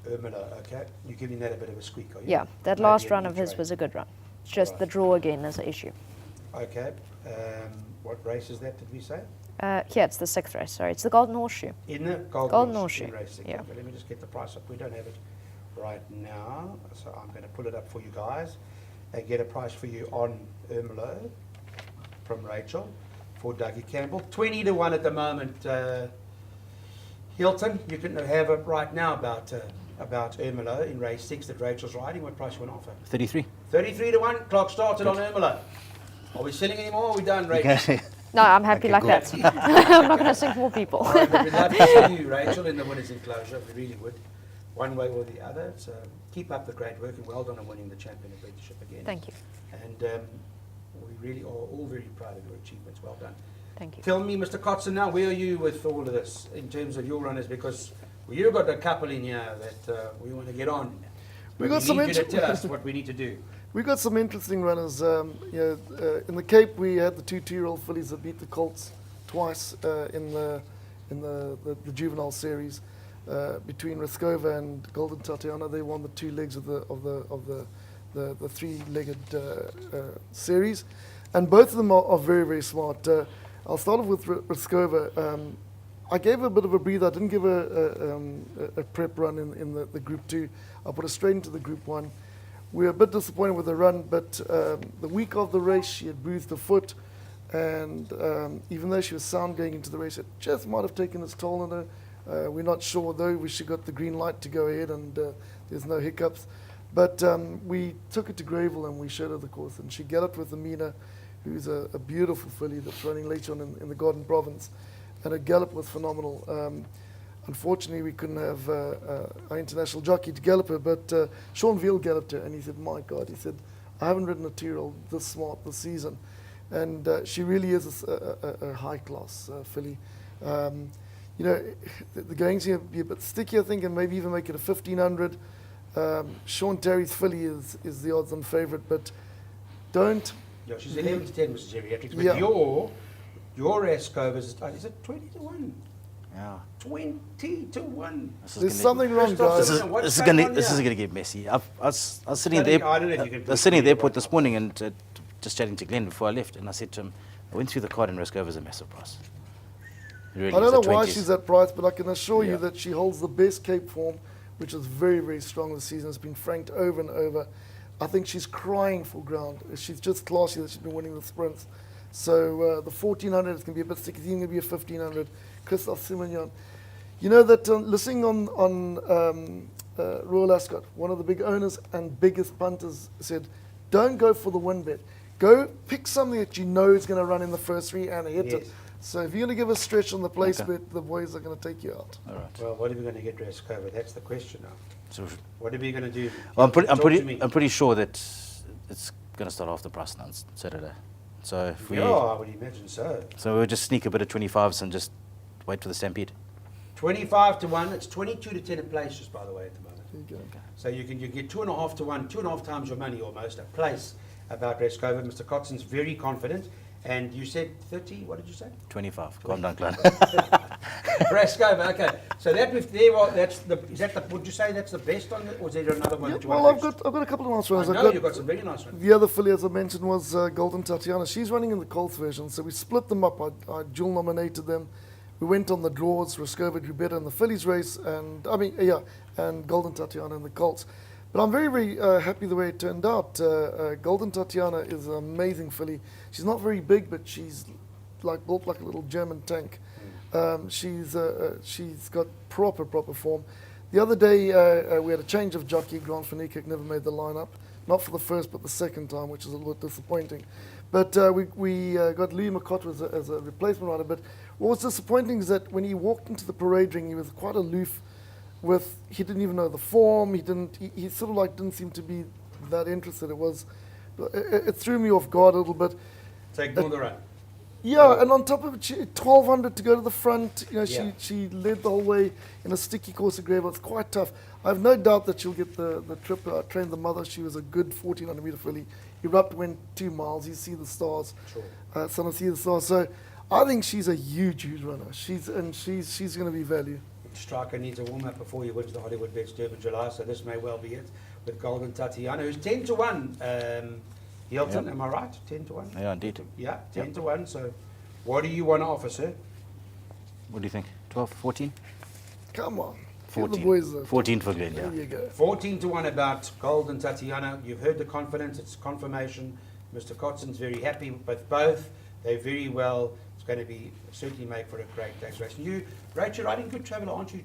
Ermelo, okay. You're giving that a bit of a squeak, are you? Yeah, that Maybe last an run of his E-trade. was a good run. It's just Right. the draw again is an issue. Okay. What race is that, did we say? Here, it's the 6th race, sorry. It's the Golden Horseshoe. In the Golden Horseshoe, in race 6. yeah. Okay, let me just get the price up. We don't have it right now, so I'm going to pull it up for you guys and get a price for you on Ermelo from Rachel for Dougie Campbell. 20 to 1 at the moment. Hilton, you can have it right now about Ermelo in race 6 that Rachel's riding. What price you want to offer? 33. 33 to 1. Clock started on Ermelo. Are we selling any more? Or are we done, Rachel? Okay. No, I'm happy Okay, like good. that. I'm not going to sing more people. All right, but we'd love to see you, Rachel, in the winners' enclosure. We really would, one way or the other. So keep up the great work and well done on winning the champion apprenticeship again. Thank you. And we really are all very proud of your achievements. Well done. Thank you. Tell me, Mr. Kotzen, now, where are you with all of this in terms of your runners? Because you've got a couple in here that we want to get on. We But got some need you to inter- tell us what we need to do. We got some interesting runners. In the Cape, we had the 2-year-old fillies that beat the Colts twice in the juvenile series. Between Raskova and Golden Tatiana, they won the 2 legs of the 3-legged series, and both of them are very, very smart. I'll start off with Raskova. I gave her a bit of a breather. I didn't give her a prep run in the Group 2. I put her straight into the Group 1. We were a bit disappointed with the run, but the week of the race, she had bruised her foot. And even though she was sound going into the race, it just might have taken its toll on her. We're not sure, though. She got the green light to go ahead, and there's no hiccups. But we took her to Greyville, and we showed her the course. And she galloped with Amina, who's a beautiful filly that's running later on in the Garden Province. And her gallop was phenomenal. Unfortunately, we couldn't have our international jockey to gallop her, but Sean Veal galloped her, and he said, my God, he said, I haven't ridden a 2-year-old this smart this season. And she really is a high-class filly. You know, the going's going to be a bit sticky, I think, and maybe even make it a 1,500. Sean Terry's filly is the odds-on favourite, but don't... Yeah, she's 11 to 10, Mrs. Geriatrics. But Yeah. your Raskova is it 20 to 1? Yeah. 20 to 1. There's something wrong, guys. This is going to get messy. I was sitting at the I don't know if you can I was sitting at the airport this morning and just chatting to Glenn before I left, and I said to him, I went through the card and Raskova's a massive price. It really I is don't a know why 20s. she's that price, but I can assure you Yeah. that she holds the best Cape form, which is very, very strong this season. It's been franked over and over. I think she's crying for ground. She's just classy that she's been winning the sprints. So the 1,400 is going to be a bit sticky. It's going to be a 1,500. Christophe Simonian. You know that listening on Royal Ascot, one of the big owners and biggest punters said, don't go for the win bet. Go pick something that you know is going to run in the first 3 and hit Yes. it. So if you're going to give a stretch on the place Okay. bet, the boys are going to take you out. All right. Well, what are we going to get Raskova? That's the question now. So, What are we going to do? well, Talk to me. I'm pretty sure that it's going to start off the price now on Saturday. So if we, Yeah, I would imagine so. so we'll just sneak a bit of 25s and just wait for the stampede. 25 to 1. It's 22 to 10 a place, just by the way, at the moment. There you go. So you get 2.5 to 1, 2.5 times your money almost a place about Raskova. Mr. Kotzen's very confident. And you said 30, what did you say? 25. Calm down, Clyde. Raskova, okay. So that with there, well, would you say that's the best on it, or is there another one Yeah, that you well, want I've got a couple of nice I runs. know you've got some very nice ones. The other filly, as I mentioned, was Golden Tatiana. She's running in the Colts version, so we split them up. I dual nominated them. We went on the draws. Raskova drew better in the fillies race, and Golden Tatiana in the Colts. But I'm very, very happy the way it turned out. Golden Tatiana is an amazing filly. She's not very big, but she's built like a little German tank. She's got proper form. The other day we had a change of jockey. Grant Venniker never made the lineup, not for the first but the second time, which is a little bit disappointing. But we got Louis McCott as a replacement rider. But what was disappointing is that when he walked into the parade ring, he was quite aloof. He didn't even know the form. He sort of didn't seem to be that interested. It threw me off guard a little bit. So ignore the run. Yeah, and on top of it, 1,200 to go to the front. You know, Yeah. she led the whole way in a sticky course of Greyville. It's quite tough. I have no doubt that she'll get the trip. I trained the mother. She was a good 1,400 metre filly. Erupt went 2 miles. You see the stars. Sure. Son, I see the stars. So I think she's a huge runner. She's going to be value. Striker needs a warm-up before he wins the Hollywood Bets Durban July, so this may well be it with Golden Tatiana, who's 10 to 1. Hilton, Yep. am I right? 10 to 1? Yeah, indeed. Yeah, 10 Yep. to 1. So what do you want to offer, sir? What do you think? 12, 14? Come on. Give 14. the boys 14 for Glenn, There yeah. you go. 14 to 1 about Golden Tatiana. You've heard the confidence, it's confirmation. Mr. Kotzen's very happy with both. They're very well. It's going to be certainly make for a great day's race. And you, Rach, you're riding Good Traveller, aren't you?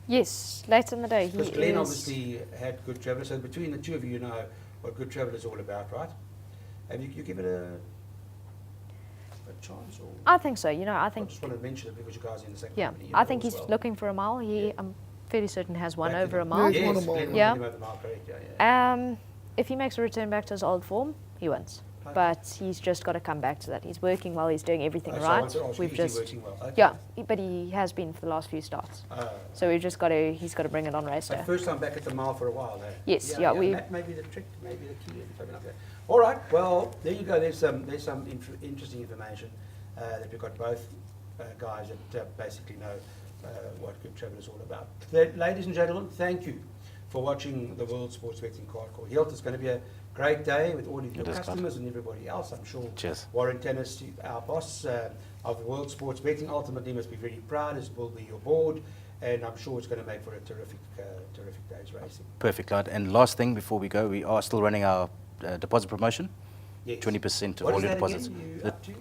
Yes, late in the day. He Because Glenn is. obviously had Good Traveller. So between the two of you, you know what Good Traveller is all about, right? Have you give it a chance? Or I think so. You know, I I think, just want to mention it because you guys are in the same yeah, company. you I know think as he's well. looking for a mile. I'm fairly certain has one Back over to a the- mile. Yeah, Yes, won a mile, Glenn yeah. won him over the mile, correct, yeah. If he makes a return back to his old form, he wins. Okay. But he's just got to come back to that. He's working well. He's doing everything So I right. want to ask you, We've is he just, working well? Okay. yeah, but he has been for the last few starts. So we've just got to. He's got to bring it on race So day. first time back at the mile for a while, eh? Yes, yeah, we- That may be the trick, maybe the key, something like that. All right, well, there you go. There's some interesting information that we've got both guys that basically know what Good Travel is all about. Ladies and gentlemen, thank you for watching the World Sports Betting Card Call. Hilt, it's going to be a great day with all of your It is, Clyde. customers and everybody else. I'm sure Cheers. Warren Tennis, our boss of World Sports Betting, ultimately must be very proud, as will be your board, and I'm sure it's going to make for a terrific day's racing. Perfect, Clyde. And last thing before we go, we are still running our deposit promotion. Yes. 20% of What all is your that deposits. again? You up to?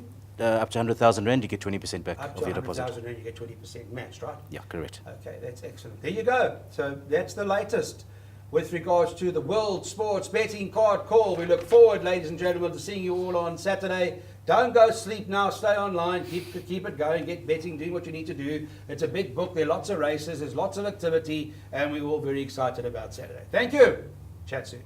Up to 100,000 Rand, you get 20% back Up of to your deposit. 100,000 Rand, you get 20% matched, right? Yeah, correct. Okay, that's excellent. There you go. So that's the latest with regards to the World Sports Betting Card Call. We look forward, ladies and gentlemen, to seeing you all on Saturday. Don't go sleep now. Stay online. Keep it going. Get betting, doing what you need to do. It's a big book. There are lots of races. There's lots of activity. And we're all very excited about Saturday. Thank you. Chat soon.